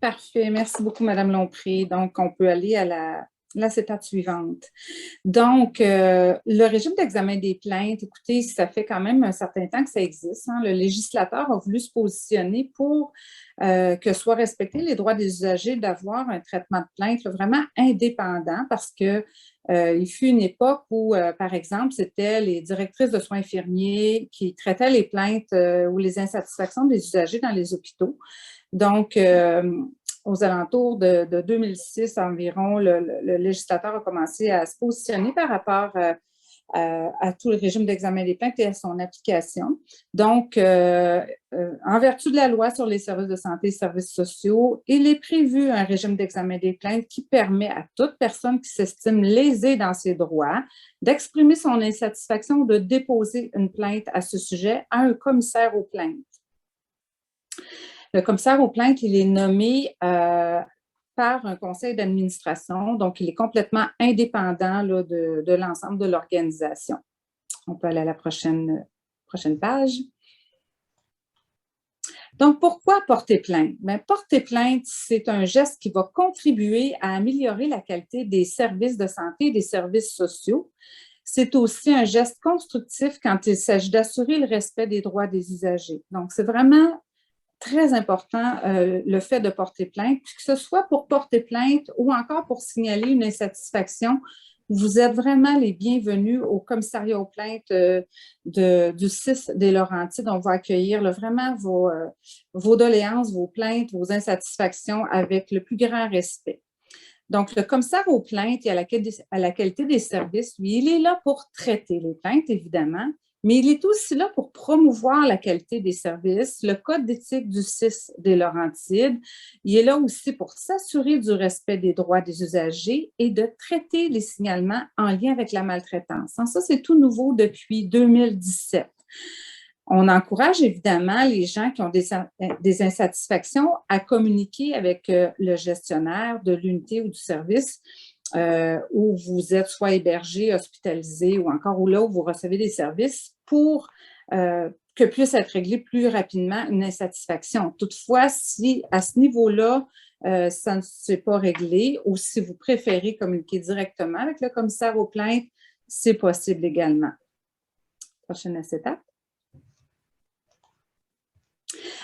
Parfait. Merci beaucoup, Madame Lompré. Donc, on peut aller à la étape suivante. Donc, le régime d'examen des plaintes, écoutez, ça fait quand même un certain temps que ça existe, hein. Le législateur a voulu se positionner pour que soient respectés les droits des usagers d'avoir un traitement de plainte là, vraiment indépendant parce que il fut une époque où, par exemple, c'était les directrices de soins infirmiers qui traitaient les plaintes ou les insatisfactions des usagers dans les hôpitaux. Donc, aux alentours de 2006 environ, le législateur a commencé à se positionner par rapport à tout le régime d'examen des plaintes et à son application. Donc, en vertu de la loi sur les services de santé et services sociaux, il est prévu un régime d'examen des plaintes qui permet à toute personne qui s'estime lésée dans ses droits d'exprimer son insatisfaction ou de déposer une plainte à ce sujet à un commissaire aux plaintes. Le commissaire aux plaintes, il est nommé par un conseil d'administration, donc il est complètement indépendant là, de l'ensemble de l'organisation. On peut aller à la prochaine page. Donc, pourquoi porter plainte? Bien, porter plainte, c'est un geste qui va contribuer à améliorer la qualité des services de santé et des services sociaux. C'est aussi un geste constructif quand il s'agit d'assurer le respect des droits des usagers. Donc, c'est vraiment très important le fait de porter plainte, que ce soit pour porter plainte ou encore pour signaler une insatisfaction. Vous êtes vraiment les bienvenus au commissariat aux plaintes du 6 des Laurentides. On va accueillir là, vraiment vos doléances, vos plaintes, vos insatisfactions avec le plus grand respect. Donc, le commissaire aux plaintes et à la qualité des services, lui, il est là pour traiter les plaintes, évidemment, mais il est aussi là pour promouvoir la qualité des services. Le Code d'éthique du 6 des Laurentides, il est là aussi pour s'assurer du respect des droits des usagers et de traiter les signalements en lien avec la maltraitance. Ça, c'est tout nouveau depuis 2017. On encourage évidemment les gens qui ont des insatisfactions à communiquer avec le gestionnaire de l'unité ou du service où vous êtes soit hébergé, hospitalisé ou encore où là où vous recevez des services pour que puisse être réglée plus rapidement une insatisfaction. Toutefois, si à ce niveau-là, ça ne s'est pas réglé ou si vous préférez communiquer directement avec le commissaire aux plaintes, c'est possible également. Prochaine étape.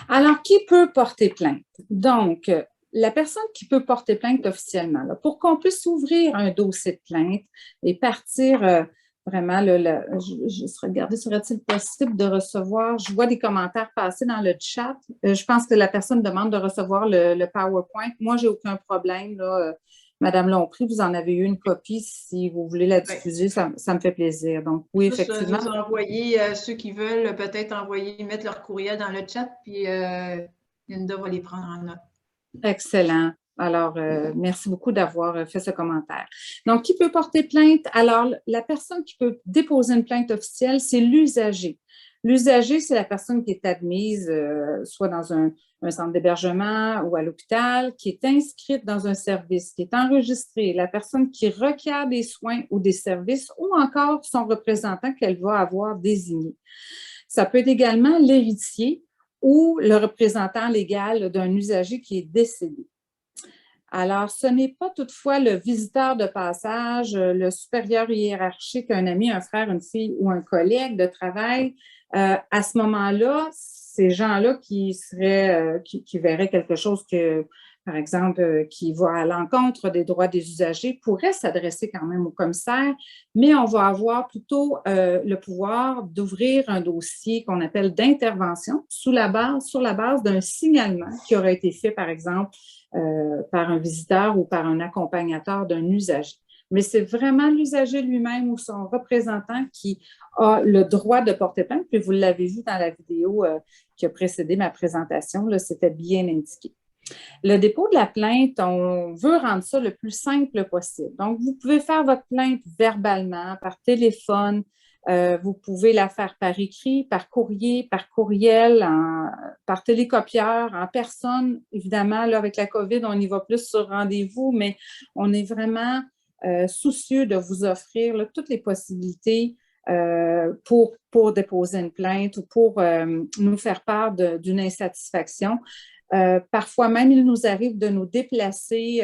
Alors, qui peut porter plainte? Donc, la personne qui peut porter plainte officiellement, là, pour qu'on puisse ouvrir un dossier de plainte et partir vraiment, je regarder, serait-il possible de recevoir, je vois des commentaires passer dans le chat. Je pense que la personne demande de recevoir le PowerPoint. Moi, j'ai aucun problème, là. Madame Lompré, vous en avez eu une copie. Si vous voulez la diffuser, ça me fait plaisir. Donc, oui, effectivement. Juste envoyer ceux qui veulent peut-être mettre leur courriel dans le chat, puis Linda va les prendre en note. Excellent. Alors, merci beaucoup d'avoir fait ce commentaire. Donc, qui peut porter plainte? Alors, la personne qui peut déposer une plainte officielle, c'est l'usager. L'usager, c'est la personne qui est admise soit dans un centre d'hébergement ou à l'hôpital, qui est inscrite dans un service, qui est enregistrée, la personne qui requiert des soins ou des services ou encore son représentant qu'elle va avoir désigné. Ça peut être également l'héritier ou le représentant légal d'un usager qui est décédé. Alors, ce n'est pas toutefois le visiteur de passage, le supérieur hiérarchique, un ami, un frère, une fille ou un collègue de travail. À ce moment-là, ces gens-là qui verraient quelque chose que, par exemple, qui va à l'encontre des droits des usagers, pourraient s'adresser quand même au commissaire, mais on va avoir plutôt le pouvoir d'ouvrir un dossier qu'on appelle d'intervention sur la base d'un signalement qui aurait été fait, par exemple, par un visiteur ou par un accompagnateur d'un usager. Mais c'est vraiment l'usager lui-même ou son représentant qui a le droit de porter plainte. Puis vous l'avez vu dans la vidéo qui a précédé ma présentation, là, c'était bien indiqué. Le dépôt de la plainte, on veut rendre ça le plus simple possible. Donc, vous pouvez faire votre plainte verbalement, par téléphone, vous pouvez la faire par écrit, par courrier, par courriel, par télécopieur, en personne. Évidemment, là, avec la COVID, on y va plus sur rendez-vous, mais on est vraiment soucieux de vous offrir là, toutes les possibilités pour déposer une plainte ou pour nous faire part d'une insatisfaction. Parfois même, il nous arrive de nous déplacer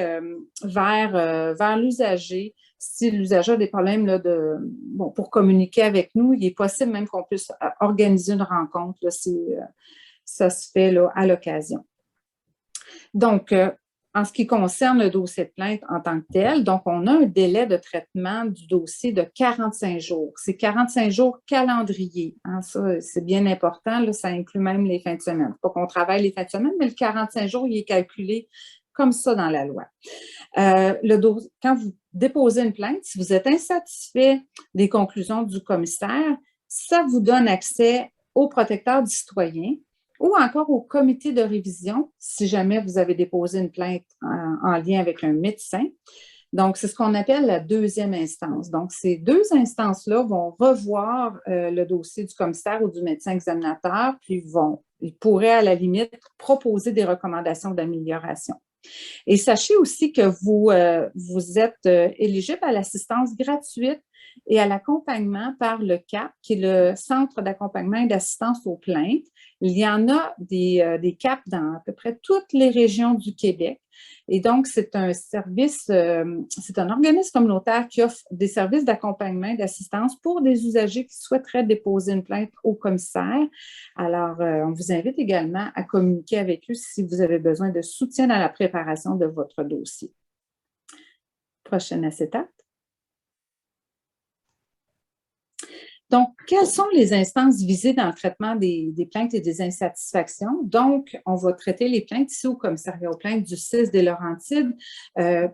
vers l'usager. Si l'usager a des problèmes là, pour communiquer avec nous, il est possible même qu'on puisse organiser une rencontre là, si ça se fait là, à l'occasion. Donc, en ce qui concerne le dossier de plainte en tant que tel, donc on a un délai de traitement du dossier de 45 jours. C'est 45 jours calendrier. Hein, ça, c'est bien important. Là, ça inclut même les fins de semaine. Pas qu'on travaille les fins de semaine, mais le 45 jours, il est calculé comme ça dans la loi. Quand vous déposez une plainte, si vous êtes insatisfait des conclusions du commissaire, ça vous donne accès au protecteur du citoyen ou encore au comité de révision, si jamais vous avez déposé une plainte en lien avec un médecin. Donc, c'est ce qu'on appelle la deuxième instance. Donc, ces deux instances-là vont revoir le dossier du commissaire ou du médecin examinateur, puis ils pourraient, à la limite, proposer des recommandations d'amélioration. Et sachez aussi que vous êtes éligible à l'assistance gratuite et à l'accompagnement par le CAP, qui est le Centre d'accompagnement et d'assistance aux plaintes. Il y en a des CAP dans à peu près toutes les régions du Québec. Et donc, c'est un service, c'est un organisme communautaire qui offre des services d'accompagnement et d'assistance pour des usagers qui souhaiteraient déposer une plainte au commissaire. Alors, on vous invite également à communiquer avec eux si vous avez besoin de soutien dans la préparation de votre dossier. Prochaine acétate. Donc, quelles sont les instances visées dans le traitement des plaintes et des insatisfactions? Donc, on va traiter les plaintes ici au commissariat aux plaintes du 6 des Laurentides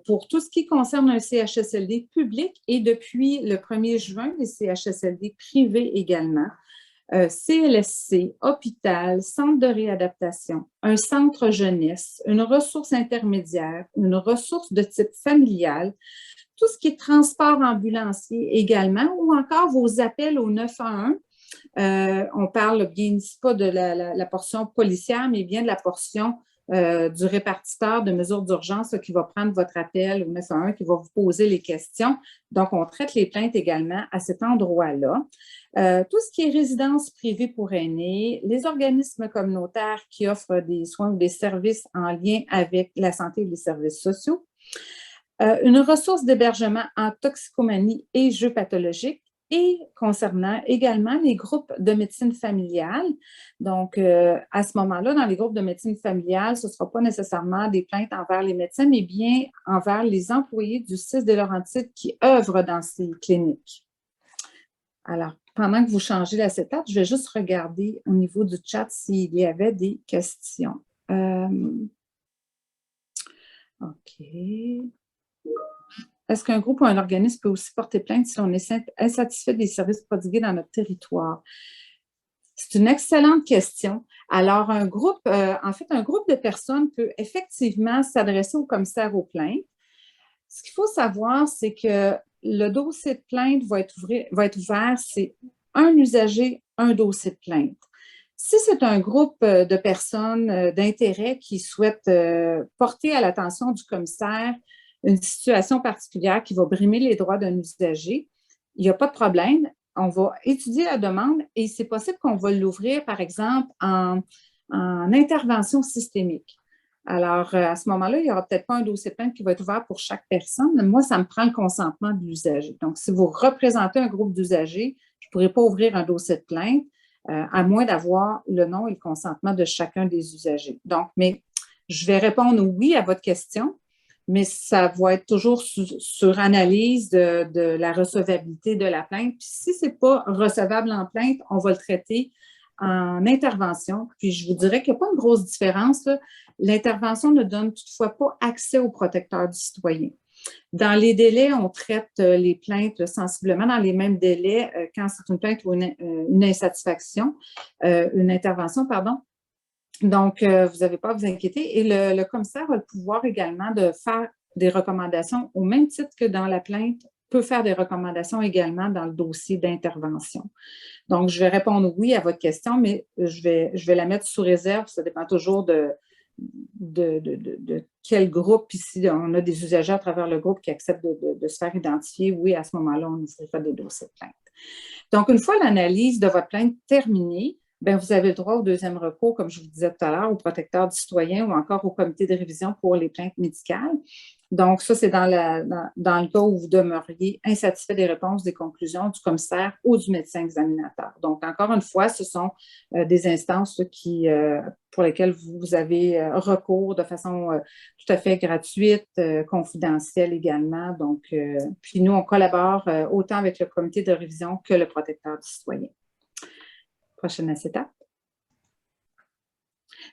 pour tout ce qui concerne un CHSLD public et depuis le 1er juin, les CHSLD privés également. CLSC, hôpital, centre de réadaptation, un centre jeunesse, une ressource intermédiaire, une ressource de type familial, tout ce qui est transport ambulancier également, ou encore vos appels au 911. On parle bien ici pas de la portion policière, mais bien de la portion du répartiteur de mesures d'urgence qui va prendre votre appel au 911, qui va vous poser les questions. Donc, on traite les plaintes également à cet endroit-là. Tout ce qui est résidence privée pour aînés, les organismes communautaires qui offrent des soins ou des services en lien avec la santé et les services sociaux. Une ressource d'hébergement en toxicomanie et jeux pathologiques et concernant également les groupes de médecine familiale. Donc, à ce moment-là, dans les groupes de médecine familiale, ce ne sera pas nécessairement des plaintes envers les médecins, mais bien envers les employés du 6 des Laurentides qui œuvrent dans ces cliniques. Alors, pendant que vous changez l'acétate, je vais juste regarder au niveau du chat s'il y avait des questions. OK. Est-ce qu'un groupe ou un organisme peut aussi porter plainte si on est insatisfait des services prodigués dans notre territoire? C'est une excellente question. Alors, un groupe de personnes peut effectivement s'adresser au commissaire aux plaintes. Ce qu'il faut savoir, c'est que le dossier de plainte va être ouvert, c'est un usager, un dossier de plainte. Si c'est un groupe de personnes d'intérêt qui souhaitent porter à l'attention du commissaire une situation particulière qui va brimer les droits d'un usager, il n'y a pas de problème. On va étudier la demande et c'est possible qu'on va l'ouvrir, par exemple, en intervention systémique. Alors, à ce moment-là, il n'y aura peut-être pas un dossier de plainte qui va être ouvert pour chaque personne. Moi, ça me prend le consentement de l'usager. Donc, si vous représentez un groupe d'usagers, je ne pourrai pas ouvrir un dossier de plainte à moins d'avoir le nom et le consentement de chacun des usagers. Donc, mais je vais répondre oui à votre question, mais ça va être toujours sur analyse de la recevabilité de la plainte. Puis si ce n'est pas recevable en plainte, on va le traiter en intervention. Puis je vous dirais qu'il n'y a pas une grosse différence. L'intervention ne donne toutefois pas accès au protecteur du citoyen. Dans les délais, on traite les plaintes sensiblement dans les mêmes délais quand c'est une plainte ou une insatisfaction, une intervention, pardon. Donc, vous n'avez pas à vous inquiéter. Et le commissaire a le pouvoir également de faire des recommandations au même titre que dans la plainte, peut faire des recommandations également dans le dossier d'intervention. Donc, je vais répondre oui à votre question, mais je vais la mettre sous réserve. Ça dépend toujours de quel groupe. Ici, on a des usagers à travers le groupe qui acceptent de se faire identifier. Oui, à ce moment-là, on ouvrira des dossiers de plainte. Donc, une fois l'analyse de votre plainte terminée, bien, vous avez le droit au deuxième recours, comme je vous disais tout à l'heure, au protecteur du citoyen ou encore au comité de révision pour les plaintes médicales. Donc, ça, c'est dans le cas où vous demeuriez insatisfait des réponses, des conclusions du commissaire ou du médecin examinateur. Donc, encore une fois, ce sont des instances pour lesquelles vous avez recours de façon tout à fait gratuite, confidentielle également. Donc, puis nous, on collabore autant avec le comité de révision que le protecteur du citoyen. Prochaine étape.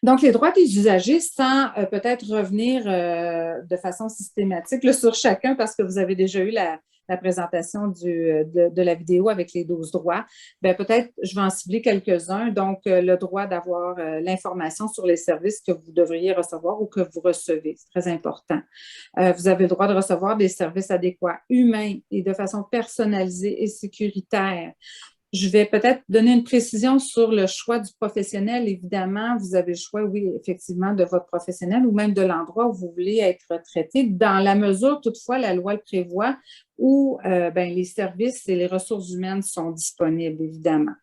Donc, les droits des usagers, sans peut-être revenir de façon systématique là, sur chacun, parce que vous avez déjà eu la présentation de la vidéo avec les 12 droits, bien, peut-être je vais en cibler quelques-uns. Donc, le droit d'avoir l'information sur les services que vous devriez recevoir ou que vous recevez, c'est très important. Vous avez le droit de recevoir des services adéquats, humains et de façon personnalisée et sécuritaire. Je vais peut-être donner une précision sur le choix du professionnel. Évidemment, vous avez le choix, oui, effectivement, de votre professionnel ou même de l'endroit où vous voulez être traité, dans la mesure, toutefois, la loi le prévoit, où les services et les ressources humaines sont disponibles, évidemment.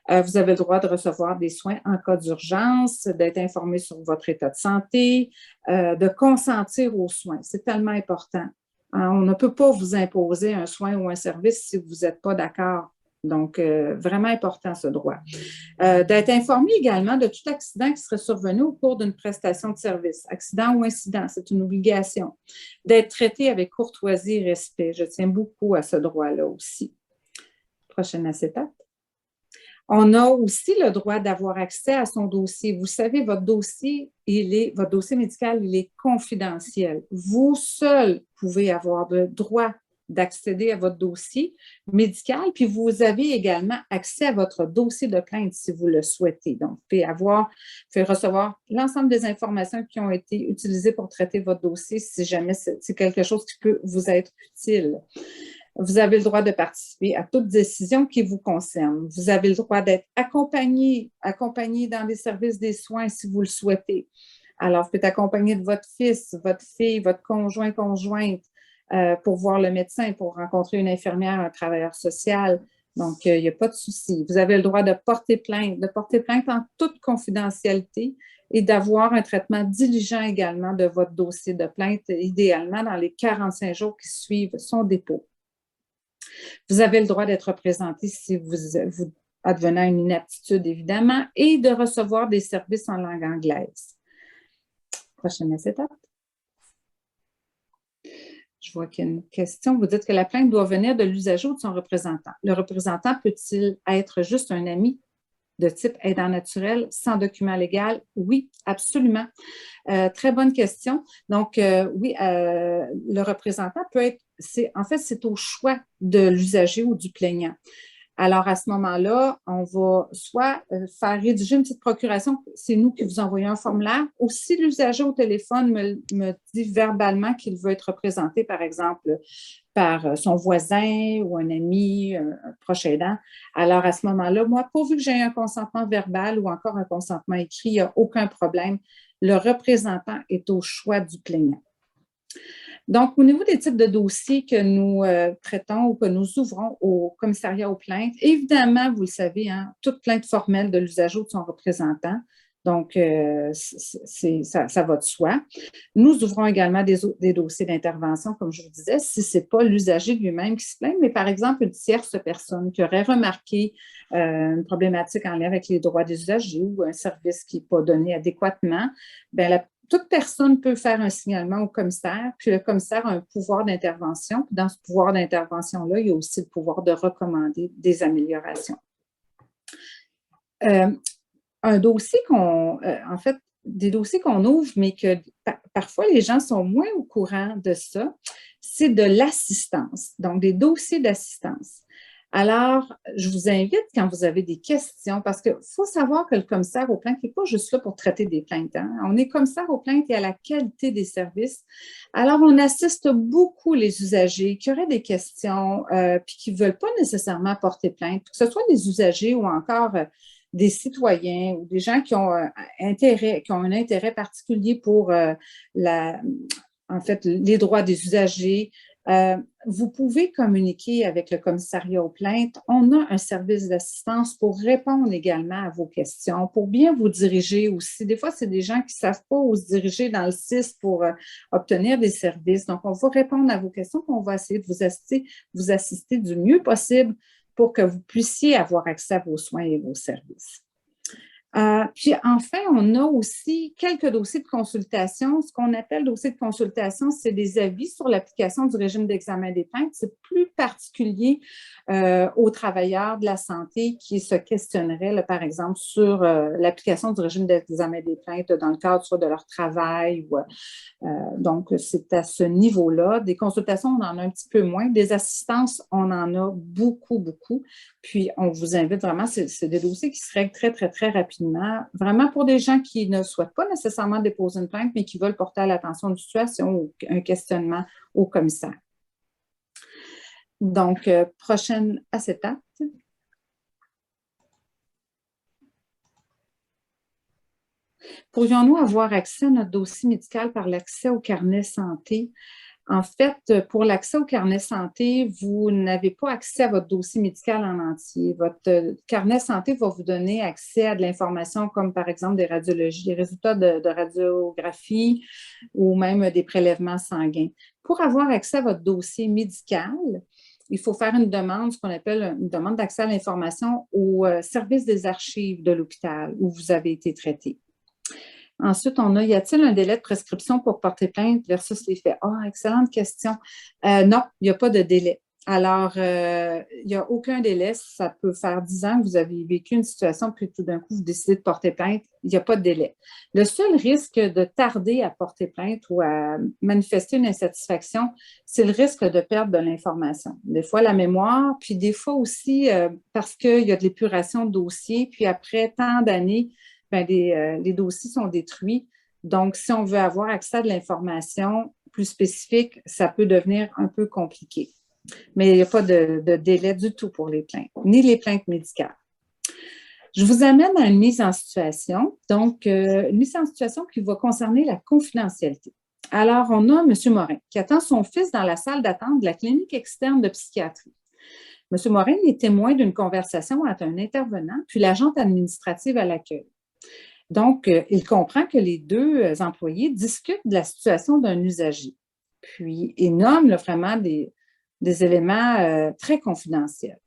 Vous avez le droit de recevoir des soins en cas d'urgence, d'être informé sur votre état de santé, de consentir aux soins. C'est tellement important. On ne peut pas vous imposer un soin ou un service si vous n'êtes pas d'accord. Donc, vraiment important ce droit. D'être informé également de tout accident qui serait survenu au cours d'une prestation de service. Accident ou incident, c'est une obligation. D'être traité avec courtoisie et respect. Je tiens beaucoup à ce droit-là aussi. Prochaine étape. On a aussi le droit d'avoir accès à son dossier. Vous savez, votre dossier médical, il est confidentiel. Vous seul pouvez avoir le droit d'accéder à votre dossier médical, puis vous avez également accès à votre dossier de plainte si vous le souhaitez. Donc, vous pouvez recevoir l'ensemble des informations qui ont été utilisées pour traiter votre dossier si jamais c'est quelque chose qui peut vous être utile. Vous avez le droit de participer à toute décision qui vous concerne. Vous avez le droit d'être accompagné dans les services des soins si vous le souhaitez. Alors, vous pouvez être accompagné de votre fils, votre fille, votre conjointe pour voir le médecin, pour rencontrer une infirmière, un travailleur social. Donc, il n'y a pas de souci. Vous avez le droit de porter plainte en toute confidentialité et d'avoir un traitement diligent également de votre dossier de plainte, idéalement dans les 45 jours qui suivent son dépôt. Vous avez le droit d'être représenté si vous advenant une inaptitude, évidemment, et de recevoir des services en langue anglaise. Prochaine étape. Je vois qu'il y a une question. Vous dites que la plainte doit venir de l'usager ou de son représentant. Le représentant peut-il être juste un ami de type aidant naturel sans document légal? Oui, absolument. Très bonne question. Donc, oui, le représentant peut être, c'est au choix de l'usager ou du plaignant. Alors, à ce moment-là, on va soit faire rédiger une petite procuration, c'est nous qui vous envoyons un formulaire, ou si l'usager au téléphone me dit verbalement qu'il veut être représenté, par exemple, par son voisin ou un ami, un proche aidant, alors à ce moment-là, moi, pourvu que j'ai un consentement verbal ou encore un consentement écrit, il n'y a aucun problème. Le représentant est au choix du plaignant. Donc, au niveau des types de dossiers que nous traitons ou que nous ouvrons au commissariat aux plaintes, évidemment, vous le savez, hein, toute plainte formelle de l'usager ou de son représentant. Donc, ça va de soi. Nous ouvrons également des dossiers d'intervention, comme je vous disais, si ce n'est pas l'usager lui-même qui se plaint, mais par exemple, une tierce personne qui aurait remarqué une problématique en lien avec les droits des usagers ou un service qui n'est pas donné adéquatement, bien, toute personne peut faire un signalement au commissaire, puis le commissaire a un pouvoir d'intervention. Dans ce pouvoir d'intervention-là, il y a aussi le pouvoir de recommander des améliorations. Un dossier des dossiers qu'on ouvre, mais que parfois les gens sont moins au courant de ça, c'est de l'assistance, donc des dossiers d'assistance. Alors, je vous invite, quand vous avez des questions, parce qu'il faut savoir que le commissaire aux plaintes n'est pas juste là pour traiter des plaintes. Hein? On est commissaire aux plaintes et à la qualité des services. Alors, on assiste beaucoup les usagers qui auraient des questions puis qui ne veulent pas nécessairement porter plainte, que ce soit des usagers ou encore des citoyens ou des gens qui ont un intérêt particulier pour les droits des usagers, Vous pouvez communiquer avec le commissariat aux plaintes. On a un service d'assistance pour répondre également à vos questions, pour bien vous diriger aussi. Des fois, c'est des gens qui ne savent pas où se diriger dans le CIS pour obtenir des services. Donc, on va répondre à vos questions, puis on va essayer de vous assister du mieux possible pour que vous puissiez avoir accès à vos soins et vos services. Puis enfin, on a aussi quelques dossiers de consultation. Ce qu'on appelle dossier de consultation, c'est des avis sur l'application du régime d'examen des plaintes. C'est plus particulier aux travailleurs de la santé qui se questionneraient, là, par exemple, sur l'application du régime d'examen des plaintes dans le cadre soit de leur travail. Donc, c'est à ce niveau-là. Des consultations, on en a un petit peu moins. Des assistances, on en a beaucoup, beaucoup. Puis, on vous invite vraiment, c'est des dossiers qui se règlent très, très, très rapidement. Vraiment pour des gens qui ne souhaitent pas nécessairement déposer une plainte, mais qui veulent porter à l'attention d'une situation ou un questionnement au commissaire. Donc, prochaine acétate. Pourrions-nous avoir accès à notre dossier médical par l'accès au carnet santé? En fait, pour l'accès au carnet santé, vous n'avez pas accès à votre dossier médical en entier. Votre carnet santé va vous donner accès à de l'information comme par exemple des radiologies, des résultats de radiographie ou même des prélèvements sanguins. Pour avoir accès à votre dossier médical, il faut faire une demande, ce qu'on appelle une demande d'accès à l'information au service des archives de l'hôpital où vous avez été traité. Ensuite, on a, y a-t-il un délai de prescription pour porter plainte versus les faits? Ah, excellente question. Non, il n'y a pas de délai. Alors, il n'y a aucun délai. Ça peut faire 10 ans que vous avez vécu une situation, puis tout d'un coup, vous décidez de porter plainte. Il n'y a pas de délai. Le seul risque de tarder à porter plainte ou à manifester une insatisfaction, c'est le risque de perdre de l'information. Des fois, la mémoire, puis des fois aussi parce qu'il y a de l'épuration de dossiers, puis après tant d'années, les dossiers sont détruits. Donc, si on veut avoir accès à de l'information plus spécifique, ça peut devenir un peu compliqué. Mais il n'y a pas de délai du tout pour les plaintes, ni les plaintes médicales. Je vous amène à une mise en situation. Donc, une mise en situation qui va concerner la confidentialité. Alors, on a M. Morin qui attend son fils dans la salle d'attente de la clinique externe de psychiatrie. M. Morin est témoin d'une conversation entre un intervenant puis l'agente administrative à l'accueil. Donc, il comprend que les deux employés discutent de la situation d'un usager. Puis, il nomme vraiment des éléments très confidentiels.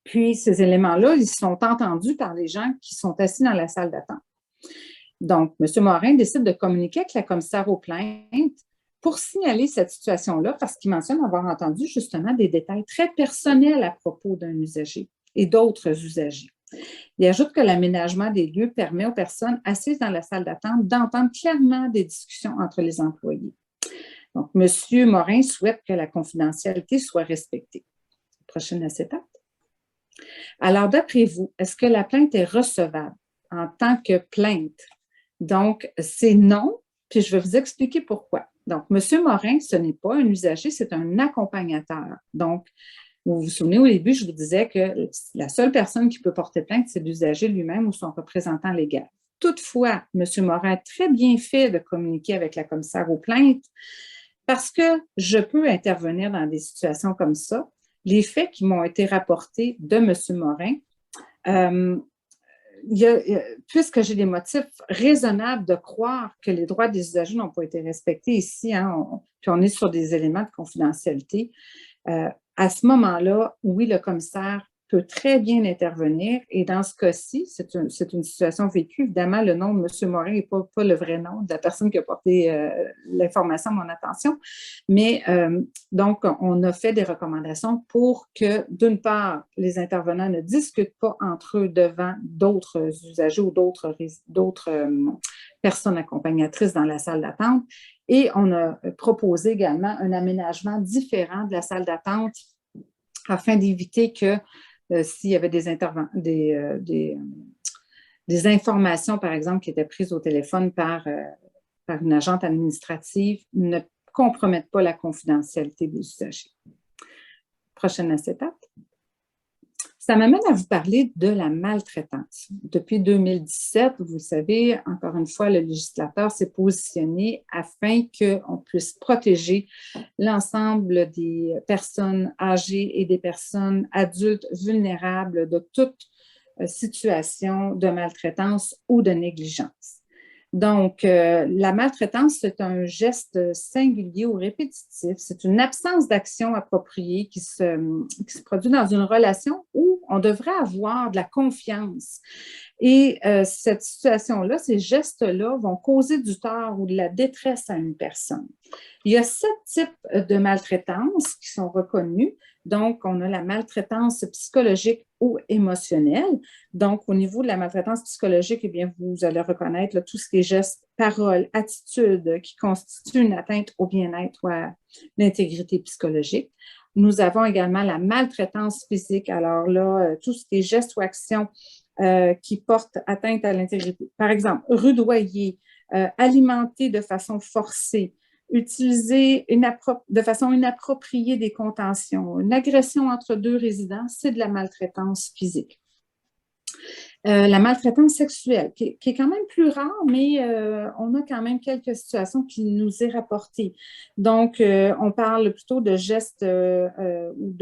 Puis, ces éléments-là, ils sont entendus par les gens qui sont assis dans la salle d'attente. Donc, M. Morin décide de communiquer avec la commissaire aux plaintes pour signaler cette situation-là parce qu'il mentionne avoir entendu justement des détails très personnels à propos d'un usager et d'autres usagers. Il ajoute que l'aménagement des lieux permet aux personnes assises dans la salle d'attente d'entendre clairement des discussions entre les employés. Donc, M. Morin souhaite que la confidentialité soit respectée. Prochaine acétate. Alors, d'après vous, est-ce que la plainte est recevable en tant que plainte? Donc, c'est non, puis je vais vous expliquer pourquoi. Donc, M. Morin, ce n'est pas un usager, c'est un accompagnateur. Donc, vous vous souvenez, au début, je vous disais que la seule personne qui peut porter plainte, c'est l'usager lui-même ou son représentant légal. Toutefois, M. Morin a très bien fait de communiquer avec la commissaire aux plaintes parce que je peux intervenir dans des situations comme ça. Les faits qui m'ont été rapportés de M. Morin, puisque j'ai des motifs raisonnables de croire que les droits des usagers n'ont pas été respectés ici, puis on est sur des éléments de confidentialité, à ce moment-là, oui, le commissaire peut très bien intervenir. Et dans ce cas-ci, c'est une situation vécue. Évidemment, le nom de M. Morin n'est pas le vrai nom de la personne qui a porté l'information à mon attention. Mais donc, on a fait des recommandations pour que, d'une part, les intervenants ne discutent pas entre eux devant d'autres usagers ou d'autres personnes accompagnatrices dans la salle d'attente. Et on a proposé également un aménagement différent de la salle d'attente afin d'éviter que s'il y avait des informations, par exemple, qui étaient prises au téléphone par une agente administrative, ne compromettent pas la confidentialité des usagers. Prochaine acétate. Ça m'amène à vous parler de la maltraitance. Depuis 2017, vous savez, encore une fois, le législateur s'est positionné afin qu'on puisse protéger l'ensemble des personnes âgées et des personnes adultes vulnérables de toute situation de maltraitance ou de négligence. Donc, la maltraitance, c'est un geste singulier ou répétitif. C'est une absence d'action appropriée qui se produit dans une relation où on devrait avoir de la confiance. Et cette situation-là, ces gestes-là vont causer du tort ou de la détresse à une personne. Il y a 7 types de maltraitance qui sont reconnus. Donc, on a la maltraitance psychologique ou émotionnelle. Donc, au niveau de la maltraitance psychologique, eh bien, vous allez reconnaître là, tout ce qui est gestes, paroles, attitudes qui constituent une atteinte au bien-être ou à l'intégrité psychologique. Nous avons également la maltraitance physique. Alors là, tout ce qui est gestes ou actions qui portent atteinte à l'intégrité. Par exemple, rudoyer, alimenter de façon forcée, utiliser de façon inappropriée des contentions, une agression entre 2 résidents, c'est de la maltraitance physique. La maltraitance sexuelle, qui est quand même plus rare, mais on a quand même quelques situations qui nous est rapportées. Donc, on parle plutôt de gestes ou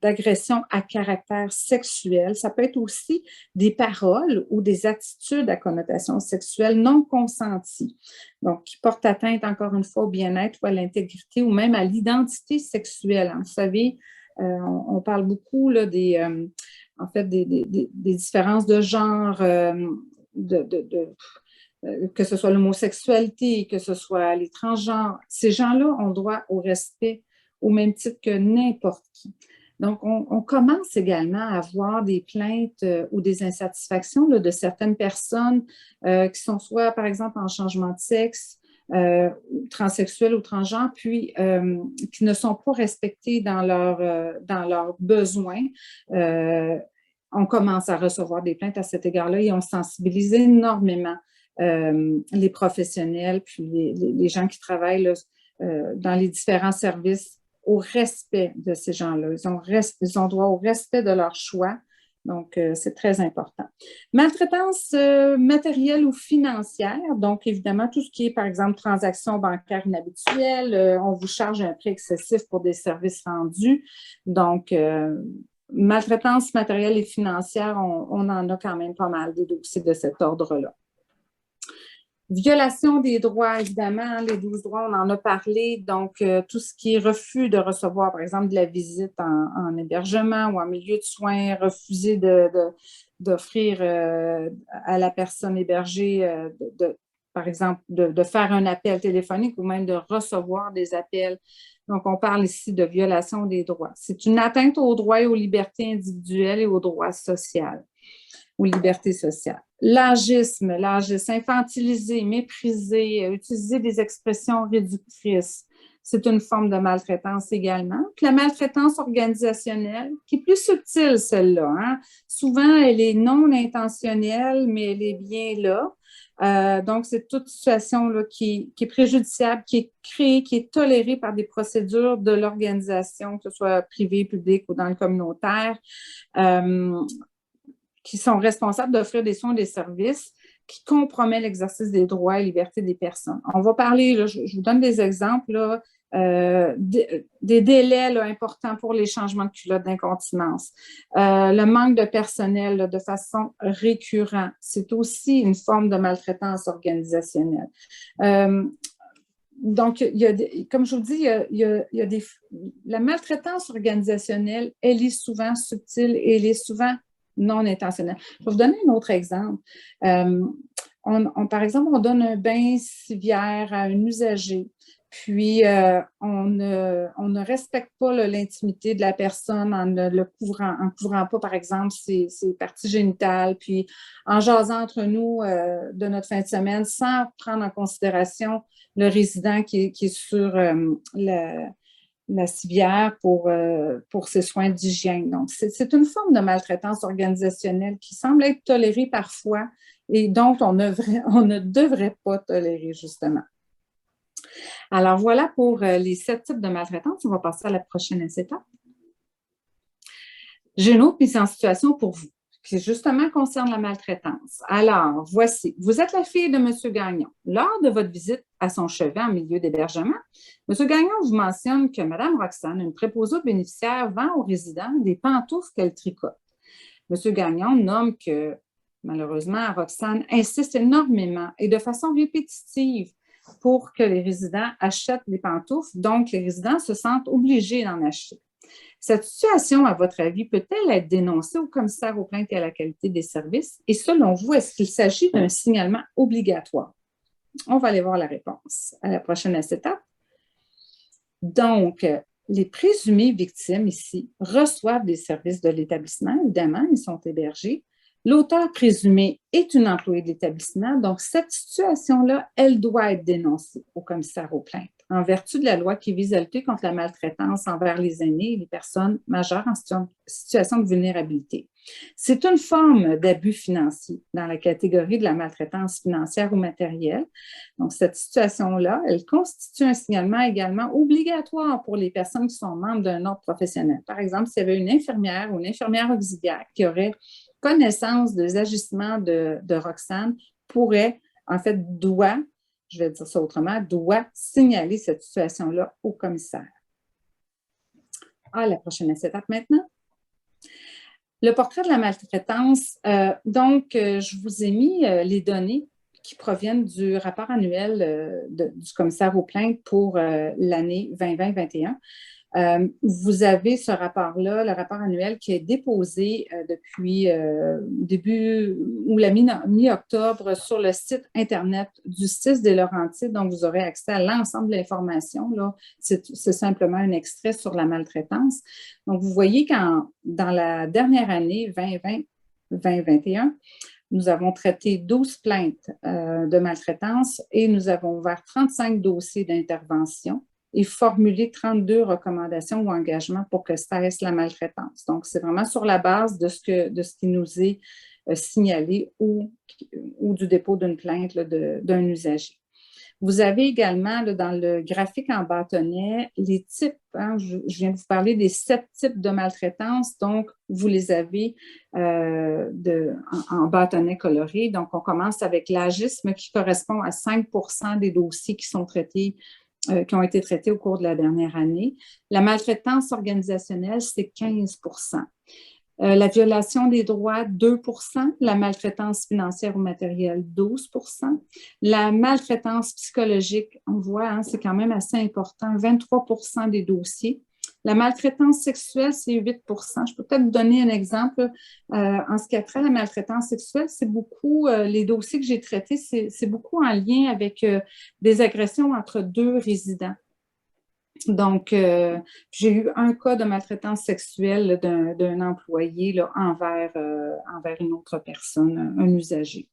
d'agressions à caractère sexuel. Ça peut être aussi des paroles ou des attitudes à connotation sexuelle non consenties. Donc, qui portent atteinte, encore une fois, au bien-être ou à l'intégrité ou même à l'identité sexuelle. Vous savez, on parle beaucoup là, en fait, des différences de genre, que ce soit l'homosexualité, que ce soit les transgenres. Ces gens-là ont droit au respect au même titre que n'importe qui. Donc, on commence également à avoir des plaintes ou des insatisfactions là, de certaines personnes qui sont soit, par exemple, en changement de sexe, transsexuels ou transgenres, puis qui ne sont pas respectés dans leurs besoins. On commence à recevoir des plaintes à cet égard-là et on sensibilise énormément les professionnels, puis les gens qui travaillent là, dans les différents services au respect de ces gens-là. Ils ont droit au respect de leur choix. Donc, c'est très important. Maltraitance matérielle ou financière. Donc, évidemment, tout ce qui est, par exemple, transactions bancaires inhabituelles, on vous charge un prix excessif pour des services rendus. Donc, maltraitance matérielle et financière, on en a quand même pas mal des dossiers de cet ordre-là. Violation des droits, évidemment, les 12 droits, on en a parlé. Donc, tout ce qui est refus de recevoir, par exemple, de la visite en hébergement ou en milieu de soins, refuser d'offrir à la personne hébergée, par exemple, de faire un appel téléphonique ou même de recevoir des appels. Donc, on parle ici de violation des droits. C'est une atteinte aux droits et aux libertés individuelles et aux droits sociaux ou libertés sociales. L'agisme, infantilisé, méprisé, utiliser des expressions réductrices, c'est une forme de maltraitance également. Puis la maltraitance organisationnelle, qui est plus subtile, celle-là. Hein? Souvent, elle est non intentionnelle, mais elle est bien là. Donc, c'est toute situation là, qui est préjudiciable, qui est créée, qui est tolérée par des procédures de l'organisation, que ce soit privée, publique ou dans le communautaire. Qui sont responsables d'offrir des soins et des services qui compromettent l'exercice des droits et libertés des personnes. On va parler, là, je vous donne des exemples, là, des délais là, importants pour les changements de culottes d'incontinence, le manque de personnel là, de façon récurrente. C'est aussi une forme de maltraitance organisationnelle. Donc, comme je vous dis, la maltraitance organisationnelle, elle est souvent subtile et elle est souvent non intentionnelle. Je vais vous donner un autre exemple. Par exemple, on donne un bain civière à un usager, puis on ne respecte pas l'intimité de la personne en ne le couvrant pas, par exemple, ses parties génitales, puis en jasant entre nous de notre fin de semaine sans prendre en considération le résident qui est sur la civière pour ses soins d'hygiène. Donc, c'est une forme de maltraitance organisationnelle qui semble être tolérée parfois et dont on ne devrait pas tolérer, justement. Alors, voilà pour les 7 types de maltraitance. On va passer à la prochaine étape. J'ai une autre mise en situation pour vous, qui justement concerne la maltraitance. Alors, voici. Vous êtes la fille de M. Gagnon. Lors de votre visite à son chevet en milieu d'hébergement, M. Gagnon vous mentionne que Mme Roxane, une préposée aux bénéficiaires, vend aux résidents des pantoufles qu'elle tricote. M. Gagnon nomme que, malheureusement, Roxane insiste énormément et de façon répétitive pour que les résidents achètent des pantoufles, donc les résidents se sentent obligés d'en acheter. Cette situation, à votre avis, peut-elle être dénoncée au commissaire aux plaintes et à la qualité des services? Et selon vous, est-ce qu'il s'agit d'un signalement obligatoire? On va aller voir la réponse à la prochaine étape. Donc, les présumées victimes ici reçoivent des services de l'établissement, évidemment, ils sont hébergés. L'auteur présumé est une employée de l'établissement, donc cette situation-là, elle doit être dénoncée au commissaire aux plaintes en vertu de la loi qui vise à lutter contre la maltraitance envers les aînés et les personnes majeures en situation de vulnérabilité. C'est une forme d'abus financier dans la catégorie de la maltraitance financière ou matérielle. Donc, cette situation-là, elle constitue un signalement également obligatoire pour les personnes qui sont membres d'un ordre professionnel. Par exemple, s'il y avait une infirmière ou une infirmière auxiliaire qui aurait connaissance des agissements de Roxane, pourrait, en fait, doit, je vais dire ça autrement, doit signaler cette situation-là au commissaire. La prochaine étape maintenant. Le portrait de la maltraitance. Je vous ai mis les données qui proviennent du rapport annuel du commissaire aux plaintes pour l'année 2020-2021. Vous avez ce rapport-là, le rapport annuel qui est déposé depuis début ou la mi-octobre sur le site Internet du CIS des Laurentides. Donc, vous aurez accès à l'ensemble de l'information. C'est simplement un extrait sur la maltraitance. Donc, vous voyez dans la dernière année, 2020-2021, nous avons traité 12 plaintes de maltraitance et nous avons ouvert 35 dossiers d'intervention et formulé 32 recommandations ou engagements pour que cesse la maltraitance. Donc, c'est vraiment sur la base de ce qui nous est signalé ou du dépôt d'une plainte d'un usager. Vous avez également, dans le graphique en bâtonnet, les types. Je viens de vous parler des 7 types de maltraitance. Donc, vous les avez en bâtonnet coloré. Donc, on commence avec l'agisme qui correspond à 5 % des dossiers qui sont traités qui ont été traités au cours de la dernière année. La maltraitance organisationnelle, c'est 15 %. La violation des droits, 2 %. La maltraitance financière ou matérielle, 12 %. La maltraitance psychologique, on voit, c'est quand même assez important, 23 % des dossiers. La maltraitance sexuelle, c'est 8 %. Je peux peut-être vous donner un exemple. En ce qui a trait à la maltraitance sexuelle, c'est beaucoup, les dossiers que j'ai traités, c'est beaucoup en lien avec des agressions entre 2 résidents. Donc, j'ai eu un cas de maltraitance sexuelle d'un employé envers une autre personne, un usager.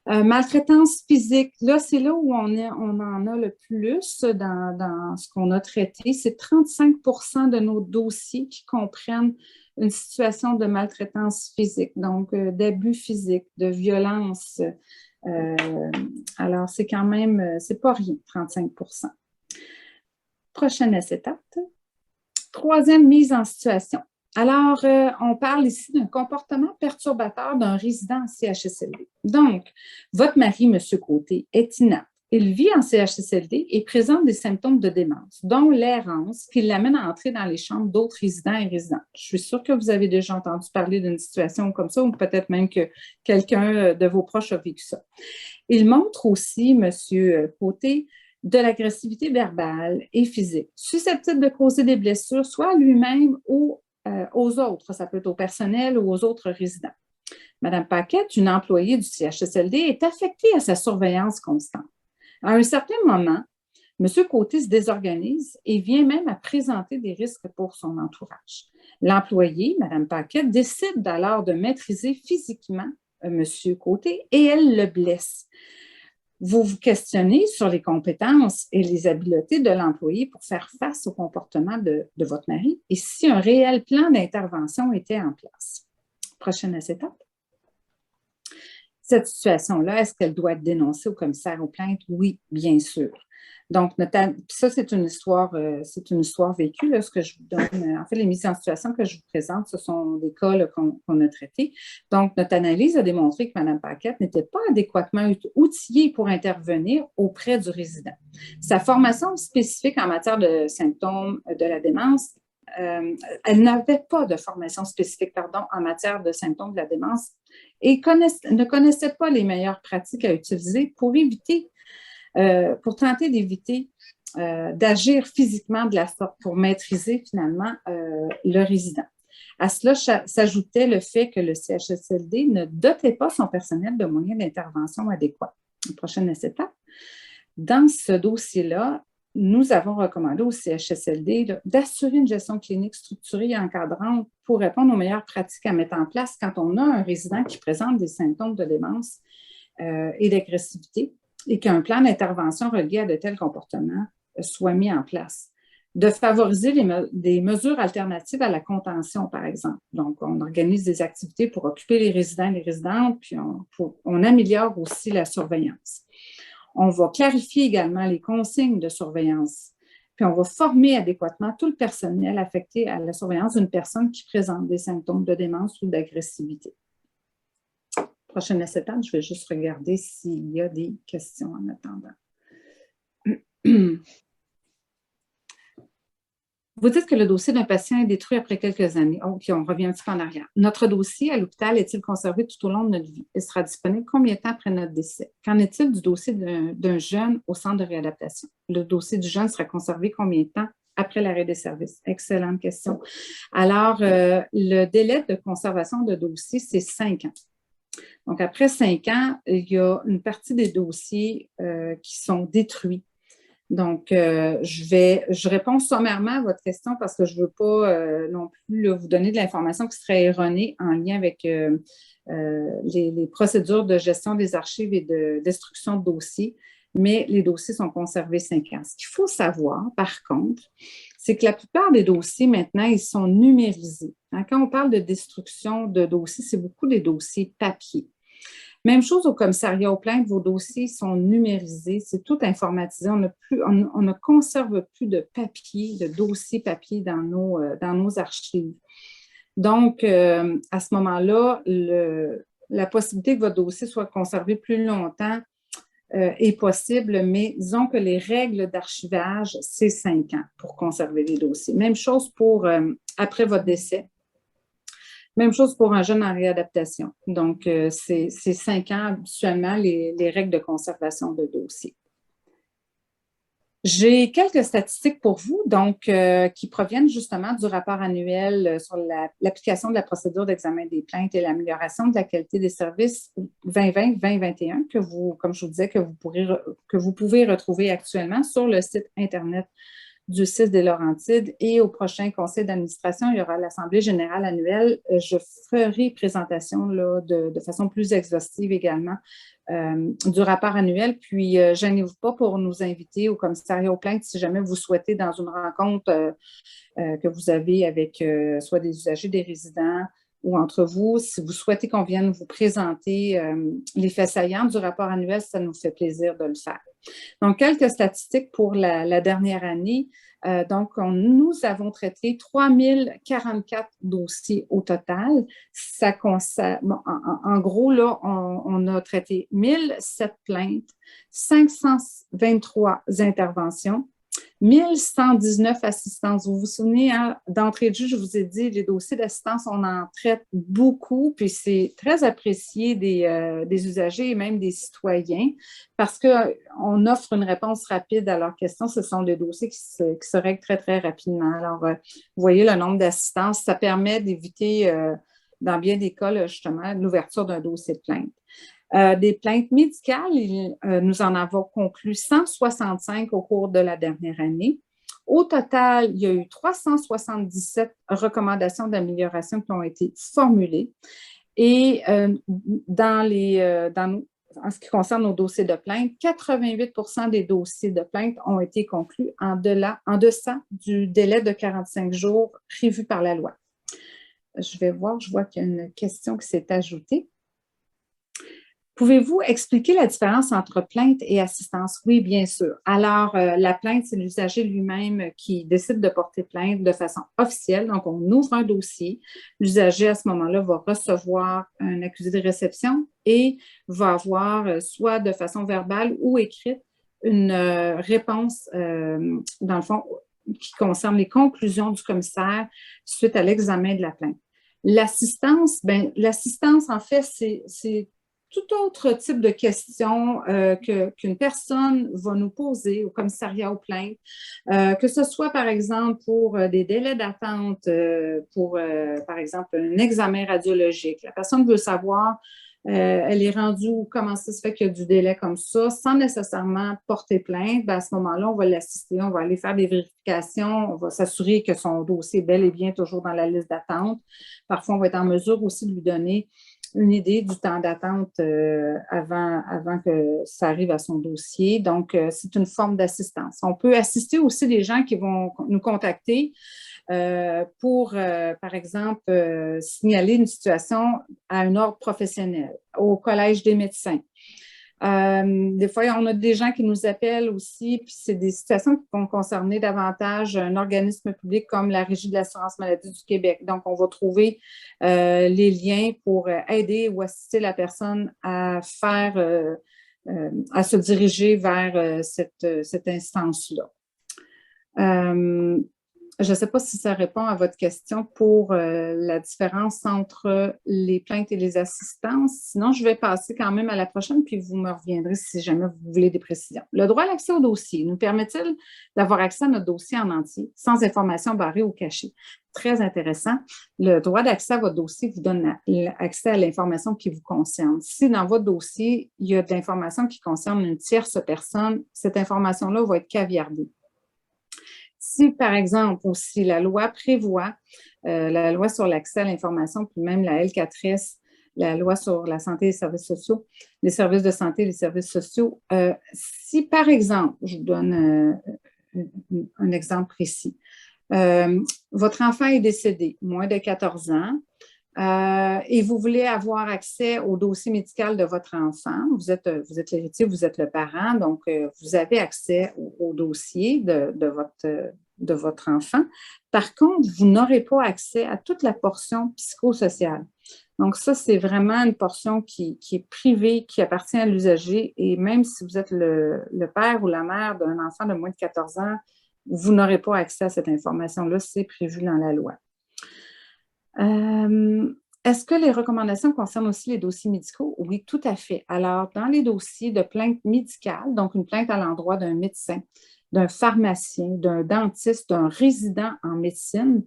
Maltraitance physique, là, c'est là où on en a le plus dans ce qu'on a traité. C'est 35 % de nos dossiers qui comprennent une situation de maltraitance physique, donc d'abus physique, de violence. Alors, c'est quand même, c'est pas rien, 35 %. Prochaine étape. Troisième mise en situation. Alors, on parle ici d'un comportement perturbateur d'un résident en CHSLD. Donc, votre mari, M. Côté, est inapte. Il vit en CHSLD et présente des symptômes de démence, dont l'errance qui l'amène à entrer dans les chambres d'autres résidents et résidentes. Je suis sûre que vous avez déjà entendu parler d'une situation comme ça, ou peut-être même que quelqu'un de vos proches a vécu ça. Il montre aussi, M. Côté, de l'agressivité verbale et physique, susceptible de causer des blessures, soit à lui-même ou aux autres. Ça peut être au personnel ou aux autres résidents. Mme Paquette, une employée du CHSLD, est affectée à sa surveillance constante. À un certain moment, M. Côté se désorganise et vient même à présenter des risques pour son entourage. L'employée, Mme Paquette, décide alors de maîtriser physiquement M. Côté et elle le blesse. Vous vous questionnez sur les compétences et les habiletés de l'employé pour faire face au comportement de votre mari et si un réel plan d'intervention était en place. Prochaine étape. Cette situation-là, est-ce qu'elle doit être dénoncée au commissaire aux plaintes? Oui, bien sûr. Donc, ça, c'est une histoire vécue, là, ce que je vous donne. En fait, les mises en situation que je vous présente, ce sont des cas qu'on a traités. Donc, notre analyse a démontré que Mme Paquette n'était pas adéquatement outillée pour intervenir auprès du résident. Sa formation spécifique en matière de symptômes de la démence, elle n'avait pas de formation spécifique, en matière de symptômes de la démence et ne connaissait pas les meilleures pratiques à utiliser pour tenter d'éviter d'agir physiquement de la sorte pour maîtriser finalement le résident. À cela s'ajoutait le fait que le CHSLD ne dotait pas son personnel de moyens d'intervention adéquats. Prochaine étape. Dans ce dossier-là, nous avons recommandé au CHSLD d'assurer une gestion clinique structurée et encadrante pour répondre aux meilleures pratiques à mettre en place quand on a un résident qui présente des symptômes de démence et d'agressivité et qu'un plan d'intervention relié à de tels comportements soit mis en place. De favoriser des mesures alternatives à la contention, par exemple. Donc, on organise des activités pour occuper les résidents et les résidentes, puis on améliore aussi la surveillance. On va clarifier également les consignes de surveillance, puis on va former adéquatement tout le personnel affecté à la surveillance d'une personne qui présente des symptômes de démence ou d'agressivité. Prochaine étape, je vais juste regarder s'il y a des questions en attendant. Vous dites que le dossier d'un patient est détruit après quelques années. OK, on revient un petit peu en arrière. Notre dossier à l'hôpital est-il conservé tout au long de notre vie? Il sera disponible combien de temps après notre décès? Qu'en est-il du dossier d'un jeune au centre de réadaptation? Le dossier du jeune sera conservé combien de temps après l'arrêt des services? Excellente question. Alors, le délai de conservation de dossier, c'est 5 ans. Donc, après 5 ans, il y a une partie des dossiers qui sont détruits. Donc, je réponds sommairement à votre question parce que je ne veux pas non plus là, vous donner de l'information qui serait erronée en lien avec les procédures de gestion des archives et de destruction de dossiers, mais les dossiers sont conservés 5 ans. Ce qu'il faut savoir, par contre, c'est que la plupart des dossiers, maintenant, ils sont numérisés. Quand on parle de destruction de dossiers, c'est beaucoup des dossiers papier. Même chose au commissariat aux plaintes, vos dossiers sont numérisés, c'est tout informatisé. On ne conserve plus de papier, de dossiers papier dans nos archives. Donc, à ce moment-là, la possibilité que votre dossier soit conservé plus longtemps est possible, mais disons que les règles d'archivage, c'est 5 ans pour conserver les dossiers. Même chose pour après votre décès. Même chose pour un jeune en réadaptation. Donc, c'est 5 ans habituellement les règles de conservation de dossier. J'ai quelques statistiques pour vous, donc, qui proviennent justement du rapport annuel sur l'application de la procédure d'examen des plaintes et l'amélioration de la qualité des services 2020-2021 que vous, comme je vous disais, que vous pouvez retrouver actuellement sur le site Internet du CIS des Laurentides et au prochain conseil d'administration, il y aura l'Assemblée générale annuelle. Je ferai présentation là, de façon plus exhaustive également du rapport annuel. Puis, gênez-vous pas pour nous inviter au commissariat aux plaintes si jamais vous souhaitez dans une rencontre que vous avez avec soit des usagers, des résidents ou entre vous, si vous souhaitez qu'on vienne vous présenter les faits saillants du rapport annuel, ça nous fait plaisir de le faire. Donc, quelques statistiques pour la dernière année. Nous avons traité 3044 dossiers au total. Ça concerne, en gros, là, on a traité 1007 plaintes, 523 interventions, 1119 assistances. Vous vous souvenez, hein, d'entrée de jeu, je vous ai dit, les dossiers d'assistance, on en traite beaucoup, puis c'est très apprécié des usagers et même des citoyens parce qu'on offre une réponse rapide à leurs questions. Ce sont des dossiers qui se règlent très, très rapidement. Alors, vous voyez le nombre d'assistances, ça permet d'éviter, dans bien des cas, là, justement, l'ouverture d'un dossier de plainte. Des plaintes médicales, nous en avons conclu 165 au cours de la dernière année. Au total, il y a eu 377 recommandations d'amélioration qui ont été formulées. Et en ce qui concerne nos dossiers de plainte, 88% des dossiers de plainte ont été conclus en deçà du délai de 45 jours prévu par la loi. Je vois qu'il y a une question qui s'est ajoutée. Pouvez-vous expliquer la différence entre plainte et assistance? Oui, bien sûr. Alors, la plainte, c'est l'usager lui-même qui décide de porter plainte de façon officielle. Donc, on ouvre un dossier. L'usager, à ce moment-là, va recevoir un accusé de réception et va avoir, soit de façon verbale ou écrite, une réponse, dans le fond, qui concerne les conclusions du commissaire suite à l'examen de la plainte. L'assistance, bien, l'assistance, en fait, c'est tout autre type de questions qu'une personne va nous poser au commissariat aux plaintes, que ce soit, par exemple, pour des délais d'attente, pour, par exemple, un examen radiologique. La personne veut savoir, elle est rendue où, comment ça se fait qu'il y a du délai comme ça, sans nécessairement porter plainte. Bien, à ce moment-là, on va l'assister, on va aller faire des vérifications, on va s'assurer que son dossier est bel et bien toujours dans la liste d'attente. Parfois, on va être en mesure aussi de lui donner une idée du temps d'attente avant que ça arrive à son dossier. Donc, c'est une forme d'assistance. On peut assister aussi des gens qui vont nous contacter pour, par exemple, signaler une situation à un ordre professionnel, au Collège des médecins. Des fois, on a des gens qui nous appellent aussi, puis c'est des situations qui vont concerner davantage un organisme public comme la Régie de l'assurance maladie du Québec. Donc, on va trouver les liens pour aider ou assister la personne à faire, à se diriger vers cette instance-là. Je ne sais pas si ça répond à votre question pour la différence entre les plaintes et les assistances. Sinon, je vais passer quand même à la prochaine, puis vous me reviendrez si jamais vous voulez des précisions. Le droit à l'accès au dossier nous permet-il d'avoir accès à notre dossier en entier, sans information barrée ou cachée? Très intéressant. Le droit d'accès à votre dossier vous donne accès à l'information qui vous concerne. Si dans votre dossier, il y a de l'information qui concerne une tierce personne, cette information-là va être caviardée. Si, par exemple, aussi la loi prévoit, la loi sur l'accès à l'information, puis même la L4S, la loi sur la santé et les services sociaux, les services de santé et les services sociaux, si, par exemple, je vous donne un exemple précis, votre enfant est décédé, moins de 14 ans, et vous voulez avoir accès au dossier médical de votre enfant. Vous êtes l'héritier, vous êtes le parent, donc vous avez accès au dossier de votre enfant. Par contre, vous n'aurez pas accès à toute la portion psychosociale. Donc ça, c'est vraiment une portion qui est privée, qui appartient à l'usager, et même si vous êtes le père ou la mère d'un enfant de moins de 14 ans, vous n'aurez pas accès à cette information-là, c'est prévu dans la loi. Est-ce que les recommandations concernent aussi les dossiers médicaux? Oui, tout à fait. Alors, dans les dossiers de plainte médicale, donc une plainte à l'endroit d'un médecin, d'un pharmacien, d'un dentiste, d'un résident en médecine,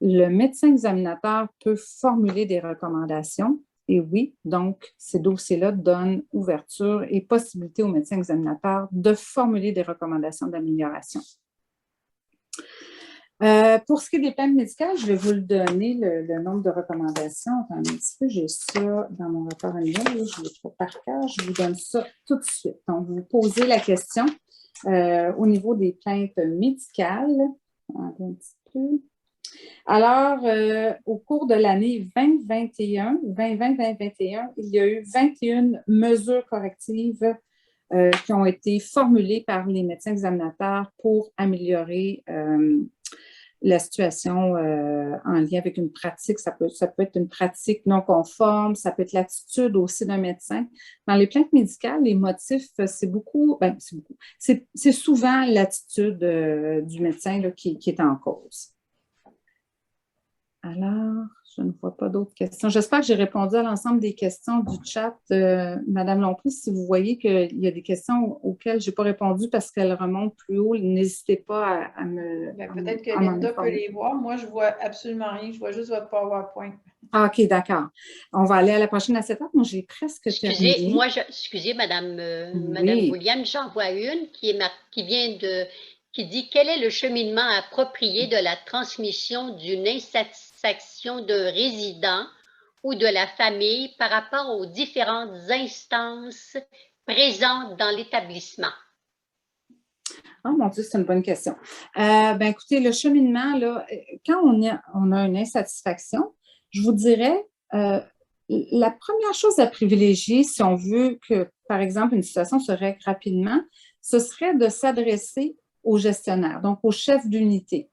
le médecin examinateur peut formuler des recommandations. Et oui, donc, ces dossiers-là donnent ouverture et possibilité au médecin examinateur de formuler des recommandations d'amélioration. Pour ce qui est des plaintes médicales, je vais vous le donner, le nombre de recommandations. Attendez un petit peu, j'ai ça dans mon rapport annuel, je ne l'ai pas par cœur, je vous donne ça tout de suite. Donc, vous posez la question au niveau des plaintes médicales. Un petit peu. Alors, au cours de l'année 2021, il y a eu 21 mesures correctives qui ont été formulées par les médecins examinateurs pour améliorer la situation en lien avec une pratique. Ça peut être une pratique non conforme, ça peut être l'attitude aussi d'un médecin. Dans les plaintes médicales, les motifs, c'est souvent l'attitude du médecin là, qui est en cause. Alors, je ne vois pas d'autres questions. J'espère que j'ai répondu à l'ensemble des questions du chat. Madame Lompré, si vous voyez qu'il y a des questions auxquelles je n'ai pas répondu parce qu'elles remontent plus haut, n'hésitez pas à me... Peut-être que Linda peut les voir. Moi, je ne vois absolument rien. Je vois juste votre PowerPoint. Ah, OK, d'accord. On va aller à la prochaine assiette. Moi, j'ai presque terminé. Excusez, Madame Williams, j'en vois une qui dit quel est le cheminement approprié de la transmission d'une insatisfaction d'un résident ou de la famille par rapport aux différentes instances présentes dans l'établissement? Oh mon Dieu, c'est une bonne question. Écoutez, le cheminement, là, quand on a une insatisfaction, je vous dirais, la première chose à privilégier, si on veut que, par exemple, une situation se règle rapidement, ce serait de s'adresser au gestionnaire, donc au chef d'unité.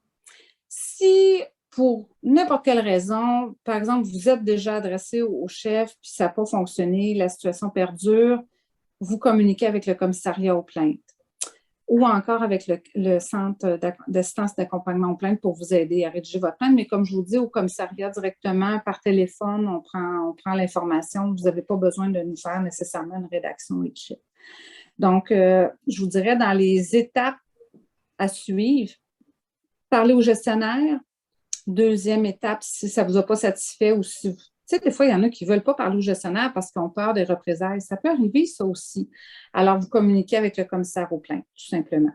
Si, pour n'importe quelle raison, par exemple, vous êtes déjà adressé au chef, puis ça n'a pas fonctionné, la situation perdure, vous communiquez avec le commissariat aux plaintes ou encore avec le centre d'assistance d'accompagnement aux plaintes pour vous aider à rédiger votre plainte. Mais comme je vous dis, au commissariat directement, par téléphone, on prend l'information. Vous n'avez pas besoin de nous faire nécessairement une rédaction écrite. Donc, je vous dirais, dans les étapes à suivre, parler au gestionnaire. Deuxième étape, si ça ne vous a pas satisfait ou si... Tu sais, des fois, il y en a qui ne veulent pas parler au gestionnaire parce qu'ils ont peur des représailles. Ça peut arriver, ça aussi. Alors, vous communiquez avec le commissaire aux plaintes, tout simplement.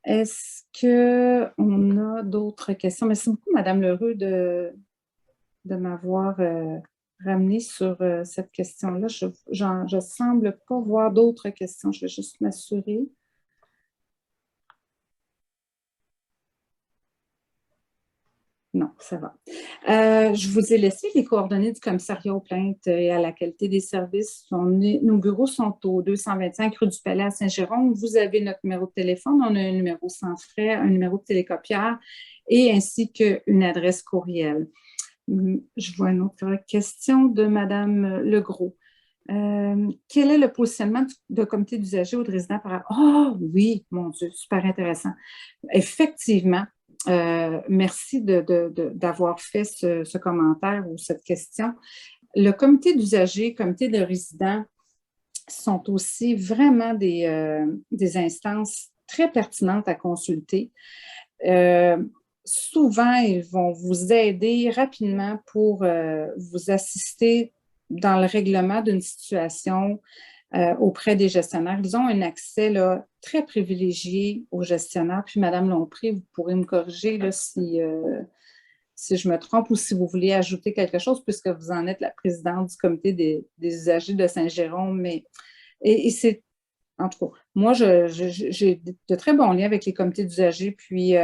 Est-ce qu'on a d'autres questions? Merci beaucoup, Mme L'Heureux, de m'avoir ramené sur cette question-là. Je ne semble pas voir d'autres questions. Je vais juste m'assurer. Non, ça va. Je vous ai laissé les coordonnées du commissariat aux plaintes et à la qualité des services. Nos bureaux sont au 225 rue du Palais à Saint-Jérôme. Vous avez notre numéro de téléphone. On a un numéro sans frais, un numéro de télécopieur et ainsi qu'une adresse courriel. Je vois une autre question de Mme Legros. Quel est le positionnement de comité d'usagers ou de résidents par... Oh oui, mon Dieu, super intéressant. Effectivement, merci d'avoir fait ce commentaire ou cette question. Le comité d'usagers, comité de résidents sont aussi vraiment des instances très pertinentes à consulter. Souvent, ils vont vous aider rapidement pour vous assister dans le règlement d'une situation auprès des gestionnaires. Ils ont un accès là, très privilégié aux gestionnaires. Puis, Mme Lompré, vous pourrez me corriger là, si je me trompe ou si vous voulez ajouter quelque chose, puisque vous en êtes la présidente du comité des usagers de Saint-Jérôme. Et c'est, en tout cas, moi, j'ai de très bons liens avec les comités d'usagers. Puis,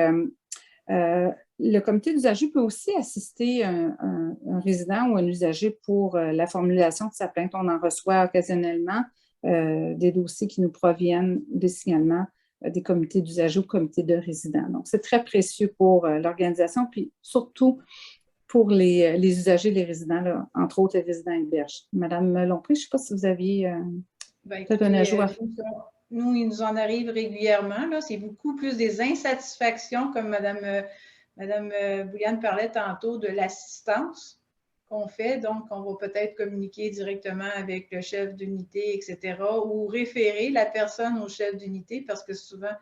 le comité d'usagers peut aussi assister un résident ou un usager pour la formulation de sa plainte. On en reçoit occasionnellement des dossiers qui nous proviennent des signalements des comités d'usagers ou comités de résidents. Donc, c'est très précieux pour l'organisation, puis surtout pour les usagers, les résidents, là, entre autres les résidents héberges. Madame Lompré, je ne sais pas si vous aviez peut-être un ajout à faire. Nous, il nous en arrive régulièrement. C'est beaucoup plus des insatisfactions, comme Madame Bouliane parlait tantôt, de l'assistance qu'on fait. Donc, on va peut-être communiquer directement avec le chef d'unité, etc., ou référer la personne au chef d'unité parce que souvent,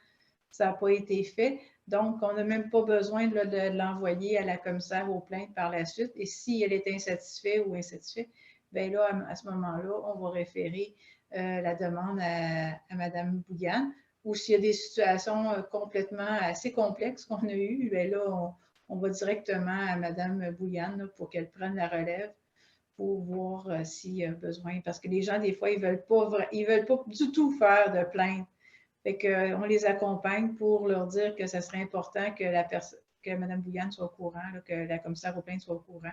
ça n'a pas été fait. Donc, on n'a même pas besoin de l'envoyer à la commissaire aux plaintes par la suite. Et si elle est insatisfaite ou insatisfaite, bien là, à ce moment-là, on va référer la demande à Mme Bouliane, ou s'il y a des situations complètement assez complexes qu'on a eues, bien là, on va directement à Mme Bouliane là, pour qu'elle prenne la relève pour voir s'il y a besoin. Parce que les gens, des fois, ils veulent pas du tout faire de plainte. Fait qu'on les accompagne pour leur dire que ce serait important que Mme Bouliane soit au courant, là, que la commissaire aux plaintes soit au courant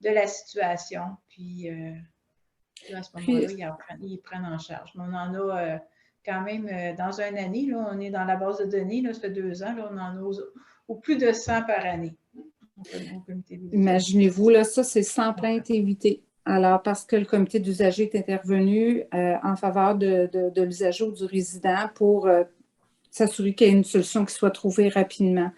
de la situation. Puis, à ce moment-là, ils prennent en charge. Mais on en a quand même, dans une année, là, on est dans la base de données, là, ça fait 2 ans, là, on en a au plus de 100 par année. Imaginez-vous, là, ça, c'est 100 plaintes évitées. Alors, parce que le comité d'usagers est intervenu en faveur de l'usager ou du résident pour s'assurer qu'il y ait une solution qui soit trouvée rapidement.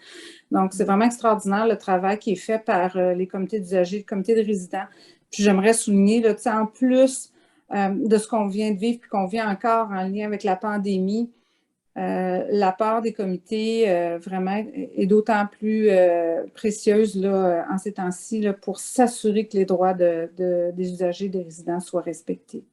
Donc, c'est vraiment extraordinaire le travail qui est fait par les comités d'usagers, le comité de résidents. Puis, j'aimerais souligner, là, en plus de ce qu'on vient de vivre puis qu'on vit encore en lien avec la pandémie, la part des comités vraiment est d'autant plus précieuse là, en ces temps-ci pour s'assurer que les droits des usagers et des résidents soient respectés.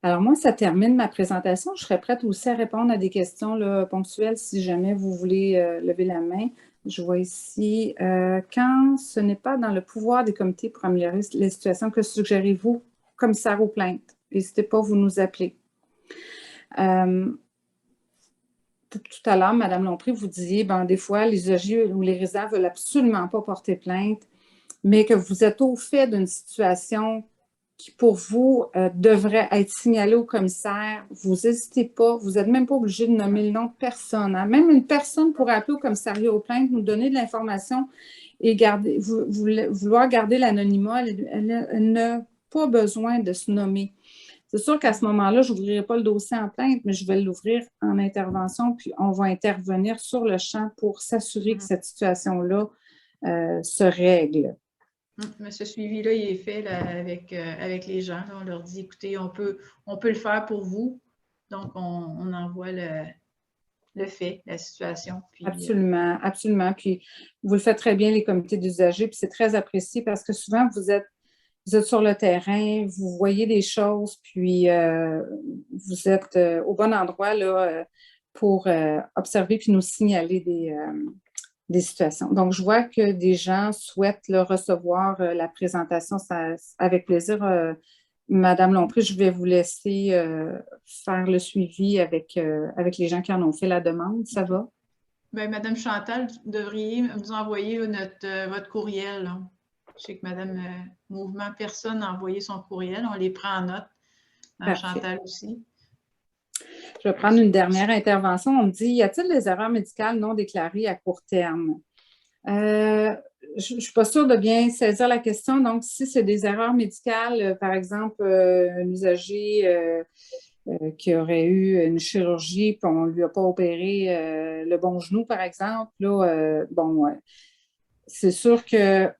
Alors moi, ça termine ma présentation. Je serais prête aussi à répondre à des questions là, ponctuelles si jamais vous voulez lever la main. Je vois ici, quand ce n'est pas dans le pouvoir des comités pour améliorer les situations, que suggérez-vous, commissaire aux plaintes? N'hésitez pas, vous nous appelez. tout à l'heure, Mme Lompré, vous disiez, ben, des fois, les usagers ou les résidents ne veulent absolument pas porter plainte, mais que vous êtes au fait d'une situation qui, pour vous, devrait être signalée au commissaire. Vous n'hésitez pas, vous n'êtes même pas obligé de nommer le nom de personne, hein. Même une personne pourrait appeler au commissariat aux plaintes, nous donner de l'information et vouloir garder l'anonymat. Elle n'a pas besoin de se nommer. C'est sûr qu'à ce moment-là, je n'ouvrirai pas le dossier en plainte, mais je vais l'ouvrir en intervention, puis on va intervenir sur le champ pour s'assurer que cette situation-là se règle. Mais ce suivi-là, il est fait là, avec les gens. Là, on leur dit, écoutez, on peut le faire pour vous. Donc, on envoie le fait, la situation. Puis, absolument, absolument. Puis, vous le faites très bien, les comités d'usagers, puis c'est très apprécié parce que souvent, vous êtes sur le terrain, vous voyez des choses, puis vous êtes au bon endroit là, pour observer puis nous signaler des situations. Donc, je vois que des gens souhaitent là, recevoir la présentation. Avec plaisir, Madame Lompré, je vais vous laisser faire le suivi avec les gens qui en ont fait la demande. Ça va? Bien, Madame Chantal, vous devriez nous envoyer votre courriel. Là. Je sais que Madame Mouvement, personne n'a envoyé son courriel. On les prend en note. Madame Chantal aussi. Je vais prendre une dernière intervention. On me dit, y a-t-il des erreurs médicales non déclarées à court terme? Je ne suis pas sûre de bien saisir la question. Donc, si c'est des erreurs médicales, par exemple, un usager qui aurait eu une chirurgie puis on ne lui a pas opéré le bon genou, par exemple, là, c'est sûr que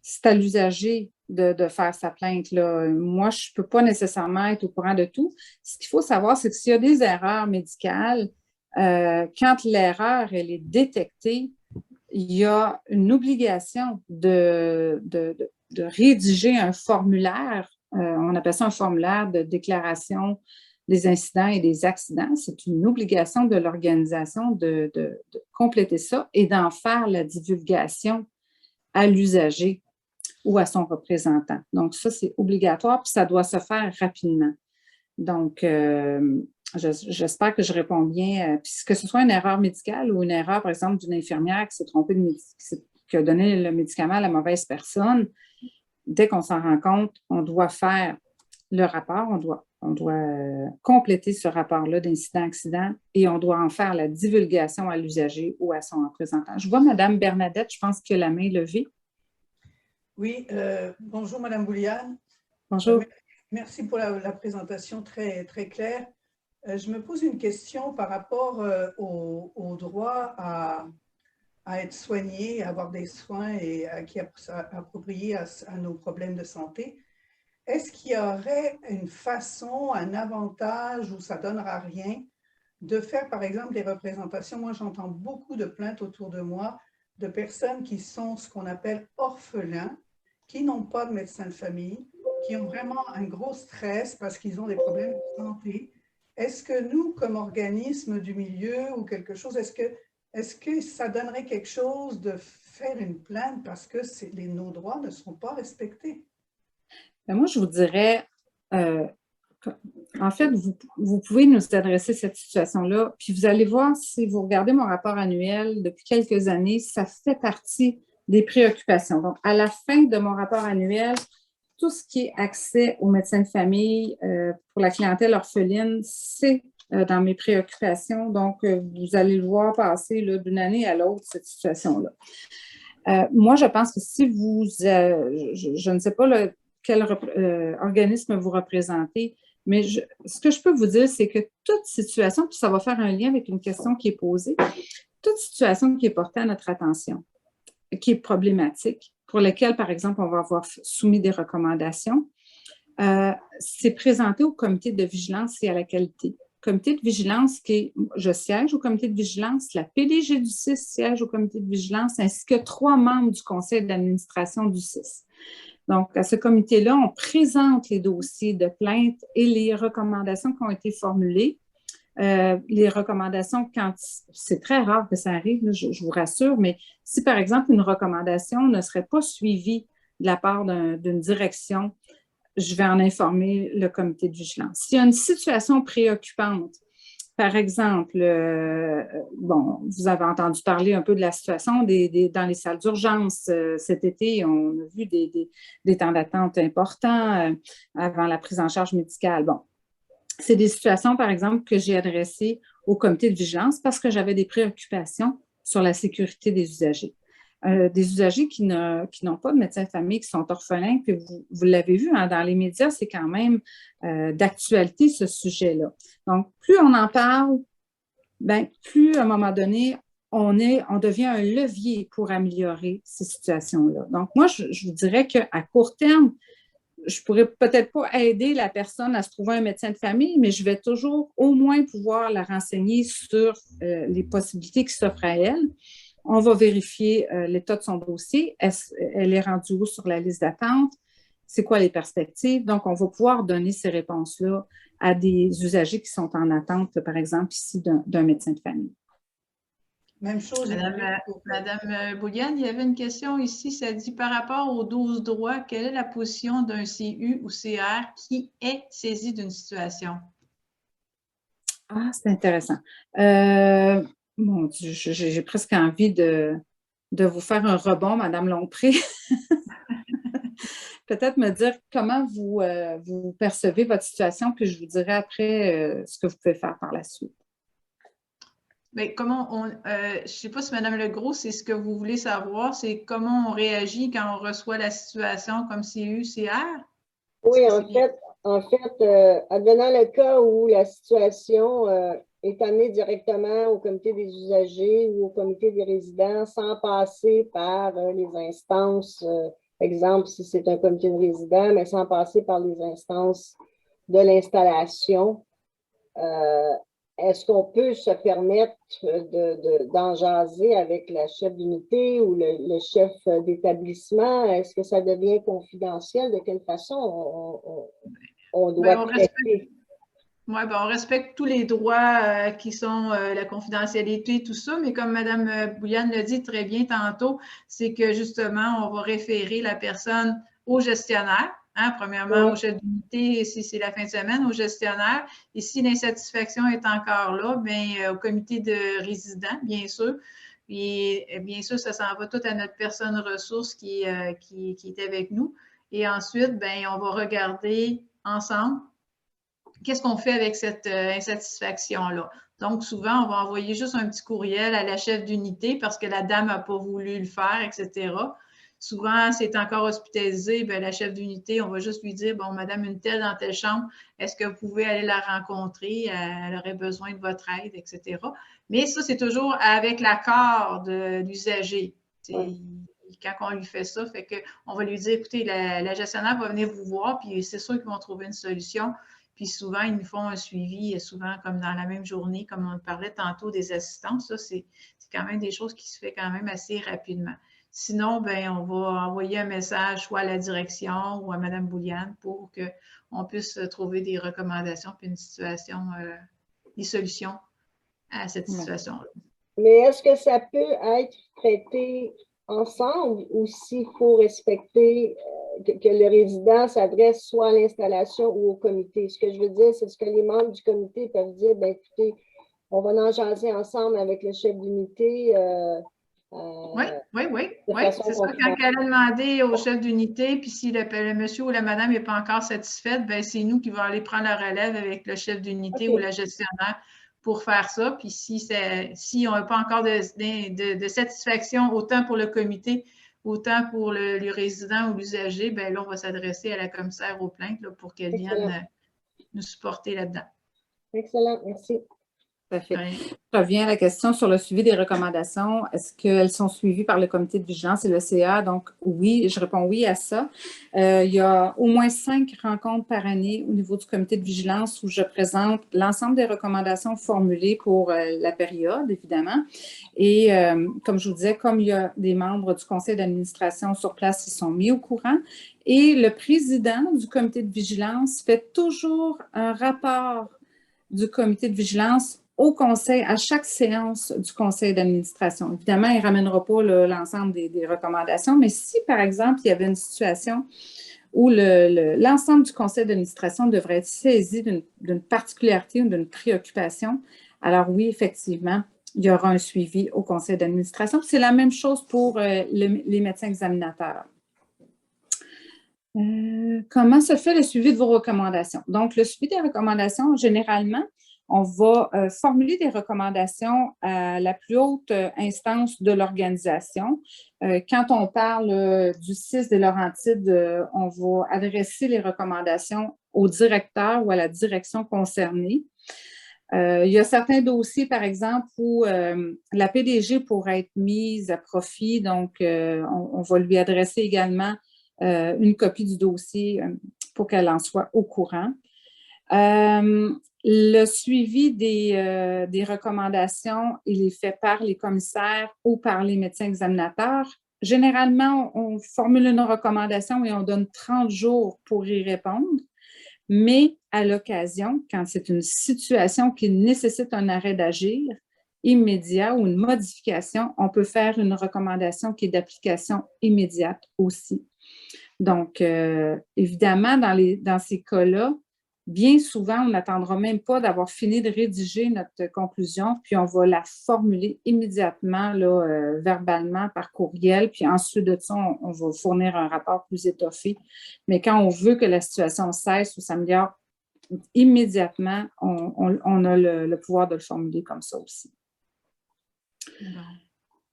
c'est à l'usager de faire sa plainte, là. Moi, je ne peux pas nécessairement être au courant de tout. Ce qu'il faut savoir, c'est que s'il y a des erreurs médicales, quand l'erreur elle est détectée, il y a une obligation de rédiger un formulaire. On appelle ça un formulaire de déclaration des incidents et des accidents. C'est une obligation de l'organisation de compléter ça et d'en faire la divulgation à l'usager ou à son représentant. Donc, ça, c'est obligatoire, puis ça doit se faire rapidement. Donc, j'espère que je réponds bien. Puis que ce soit une erreur médicale ou une erreur, par exemple, d'une infirmière qui s'est trompée qui a donné le médicament à la mauvaise personne, dès qu'on s'en rend compte, on doit faire le rapport, on doit compléter ce rapport-là d'incident-accident et on doit en faire la divulgation à l'usager ou à son représentant. Je vois Mme Bernadette, je pense que la main est levée. Oui, bonjour Madame Bouliane. Bonjour. Merci pour la présentation très, très claire. Je me pose une question par rapport au droit à être soigné, à avoir des soins et qui appropriés à nos problèmes de santé. Est-ce qu'il y aurait une façon, un avantage où ça ne donnera rien de faire par exemple des représentations? Moi, j'entends beaucoup de plaintes autour de moi de personnes qui sont ce qu'on appelle orphelins, qui n'ont pas de médecin de famille, qui ont vraiment un gros stress parce qu'ils ont des problèmes de santé. Est-ce que nous, comme organisme du milieu ou quelque chose, est-ce que ça donnerait quelque chose de faire une plainte parce que nos droits ne sont pas respectés? Bien, moi, je vous dirais, en fait, vous pouvez nous adresser cette situation-là, puis vous allez voir, si vous regardez mon rapport annuel depuis quelques années, ça fait partie des préoccupations. Donc, à la fin de mon rapport annuel, tout ce qui est accès aux médecins de famille pour la clientèle orpheline, c'est dans mes préoccupations. Donc, vous allez le voir passer d'une année à l'autre, cette situation-là. Moi, je pense que si vous, je ne sais pas quel organisme vous représentez, mais ce que je peux vous dire, c'est que toute situation, puis ça va faire un lien avec une question qui est posée, toute situation qui est portée à notre attention, qui est problématique, pour laquelle, par exemple, on va avoir soumis des recommandations, c'est présenté au comité de vigilance et à la qualité. Comité de vigilance je siège au comité de vigilance, la PDG du CIS siège au comité de vigilance, ainsi que 3 membres du conseil d'administration du CIS. Donc, à ce comité-là, on présente les dossiers de plainte et les recommandations qui ont été formulées. Les recommandations, quand c'est très rare que ça arrive, là, je vous rassure, mais si, par exemple, une recommandation ne serait pas suivie de la part d'une direction, je vais en informer le comité de vigilance. S'il y a une situation préoccupante, par exemple, bon, vous avez entendu parler un peu de la situation dans les salles d'urgence. Cet été, on a vu des temps d'attente importants avant la prise en charge médicale. Bon, c'est des situations, par exemple, que j'ai adressées au comité de vigilance parce que j'avais des préoccupations sur la sécurité des usagers. Des usagers qui n'ont pas de médecin de famille, qui sont orphelins, puis vous l'avez vu, hein, dans les médias, c'est quand même d'actualité ce sujet-là. Donc, plus on en parle, ben, plus à un moment donné, on devient un levier pour améliorer ces situations-là. Donc, moi, je vous dirais qu'à court terme, je ne pourrais peut-être pas aider la personne à se trouver un médecin de famille, mais je vais toujours au moins pouvoir la renseigner sur les possibilités qui s'offrent à elle. On va vérifier l'état de son dossier. Elle est rendue où sur la liste d'attente? C'est quoi les perspectives? Donc, on va pouvoir donner ces réponses-là à des usagers qui sont en attente, par exemple, ici, d'un médecin de famille. Même chose. Madame Bouliane, il y avait une question ici, ça dit par rapport aux 12 droits, quelle est la position d'un CU ou CR qui est saisi d'une situation? Ah, c'est intéressant. Bon, j'ai presque envie de vous faire un rebond, Madame Lompré. Peut-être me dire comment vous percevez votre situation, puis je vous dirai après ce que vous pouvez faire par la suite. Bien, je ne sais pas si Mme Legros, c'est ce que vous voulez savoir, c'est comment on réagit quand on reçoit la situation comme CU, CR? Oui, en fait, advenant le cas où la situation est amenée directement au comité des usagers ou au comité des résidents sans passer par les instances, exemple, si c'est un comité de résidents, mais sans passer par les instances de l'installation, est-ce qu'on peut se permettre d'en jaser avec la chef d'unité ou le chef d'établissement? Est-ce que ça devient confidentiel? De quelle façon on doit traiter? Oui, on respecte tous les droits qui sont la confidentialité, tout ça, mais comme Mme Bouliane l'a dit très bien tantôt, c'est que justement, on va référer la personne au gestionnaire. Hein, premièrement, au chef d'unité, si c'est la fin de semaine, au gestionnaire. Et si l'insatisfaction est encore là, bien, au comité de résidents, bien sûr. Et bien sûr, ça s'en va tout à notre personne ressource qui est avec nous. Et ensuite, bien, on va regarder ensemble qu'est-ce qu'on fait avec cette insatisfaction-là. Donc, souvent, on va envoyer juste un petit courriel à la chef d'unité parce que la dame n'a pas voulu le faire, etc. Souvent, c'est encore hospitalisé, bien, la chef d'unité, on va juste lui dire, bon, madame, une telle dans telle chambre, est-ce que vous pouvez aller la rencontrer? Elle aurait besoin de votre aide, etc. Mais ça, c'est toujours avec l'accord de l'usager. Quand on lui fait ça, fait qu'on va lui dire, écoutez, la gestionnaire va venir vous voir, puis c'est sûr qu'ils vont trouver une solution. Puis souvent, ils nous font un suivi, souvent comme dans la même journée, comme on parlait tantôt des assistants. Ça, c'est quand même des choses qui se font quand même assez rapidement. Sinon, bien, on va envoyer un message soit à la direction ou à Mme Bouliane pour qu'on puisse trouver des recommandations puis une situation, des solutions à cette situation-là. Mais est-ce que ça peut être traité ensemble ou s'il faut respecter que le résident s'adresse soit à l'installation ou au comité? Ce que je veux dire, c'est ce que les membres du comité peuvent dire, bien, écoutez, on va en jaser ensemble avec le chef d'unité. Oui. C'est ça, quand elle a demandé au chef d'unité, puis si le monsieur ou la madame n'est pas encore satisfaite, bien, c'est nous qui allons aller prendre la relève avec le chef d'unité ou la gestionnaire pour faire ça. Puis si on n'a pas encore de satisfaction, autant pour le comité, autant pour le résident ou l'usager, bien là, on va s'adresser à la commissaire aux plaintes là, pour qu'elle vienne nous supporter là-dedans. Excellent, merci. Parfait. Je reviens à la question sur le suivi des recommandations. Est-ce qu'elles sont suivies par le comité de vigilance et le CA? Donc, oui, je réponds oui à ça. Il y a au moins 5 rencontres par année au niveau du comité de vigilance où je présente l'ensemble des recommandations formulées pour la période, évidemment. Et comme je vous disais, comme il y a des membres du conseil d'administration sur place, ils sont mis au courant. Et le président du comité de vigilance fait toujours un rapport du comité de vigilance au conseil, à chaque séance du conseil d'administration. Évidemment, il ne ramènera pas l'ensemble des recommandations, mais si, par exemple, il y avait une situation où l'ensemble du conseil d'administration devrait être saisi d'une particularité ou d'une préoccupation, Alors oui, effectivement, il y aura un suivi au conseil d'administration. C'est la même chose pour les médecins examinateurs. Comment se fait le suivi de vos recommandations? Donc, le suivi des recommandations, généralement, on va formuler des recommandations à la plus haute instance de l'organisation. Quand on parle du CIS des Laurentides, on va adresser les recommandations au directeur ou à la direction concernée. Il y a certains dossiers, par exemple, où la PDG pourrait être mise à profit, donc on va lui adresser également une copie du dossier pour qu'elle en soit au courant. Le suivi des recommandations, il est fait par les commissaires ou par les médecins examinateurs. Généralement, on formule une recommandation et on donne 30 jours pour y répondre. Mais à l'occasion, quand c'est une situation qui nécessite un arrêt d'agir immédiat ou une modification, on peut faire une recommandation qui est d'application immédiate aussi. Donc, évidemment, dans ces cas-là, bien souvent, on n'attendra même pas d'avoir fini de rédiger notre conclusion, puis on va la formuler immédiatement, là, verbalement, par courriel, puis ensuite de ça, on va fournir un rapport plus étoffé. Mais quand on veut que la situation cesse ou s'améliore immédiatement, on a le pouvoir de le formuler comme ça aussi.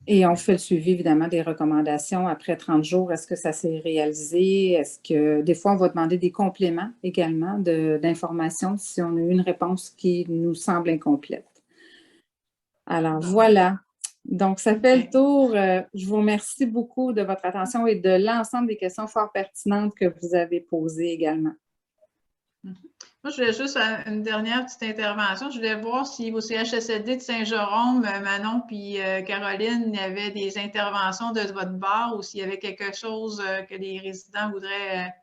Et on fait le suivi, évidemment, des recommandations après 30 jours. Est-ce que ça s'est réalisé? Est-ce que des fois, on va demander des compléments également d'informations si on a eu une réponse qui nous semble incomplète. Alors, voilà. Donc, ça fait le tour. Je vous remercie beaucoup de votre attention et de l'ensemble des questions fort pertinentes que vous avez posées également. Moi, je voulais juste une dernière petite intervention. Je voulais voir si au CHSLD de Saint-Jérôme, Manon puis Caroline, il y avait des interventions de votre part ou s'il y avait quelque chose que les résidents voudraient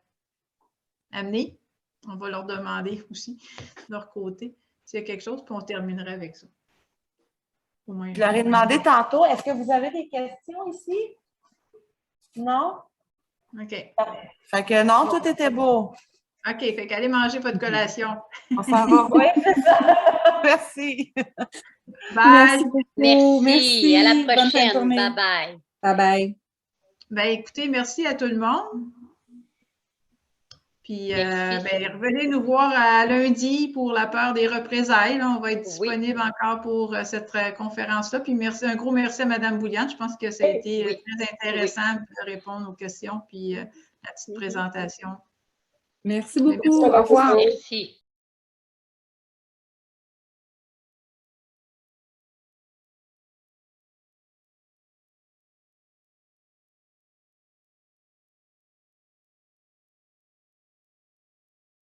amener. On va leur demander aussi de leur côté s'il y a quelque chose, puis on terminerait avec ça. Je leur ai demandé tantôt, est-ce que vous avez des questions ici? Non? OK. Fait que non, tout était beau. OK, fait qu'allez manger votre collation. On s'en va. Oui, c'est ça. Merci. Bye. Merci. À la prochaine. Bye-bye. Bye-bye. Ben, écoutez, merci à tout le monde. Puis, revenez nous voir à lundi pour la peur des représailles. Là, on va être disponible encore pour cette conférence-là. Puis, un gros merci à Mme Bouliane. Je pense que ça a été très intéressant de répondre aux questions puis la petite présentation. Merci beaucoup. Au revoir. Merci.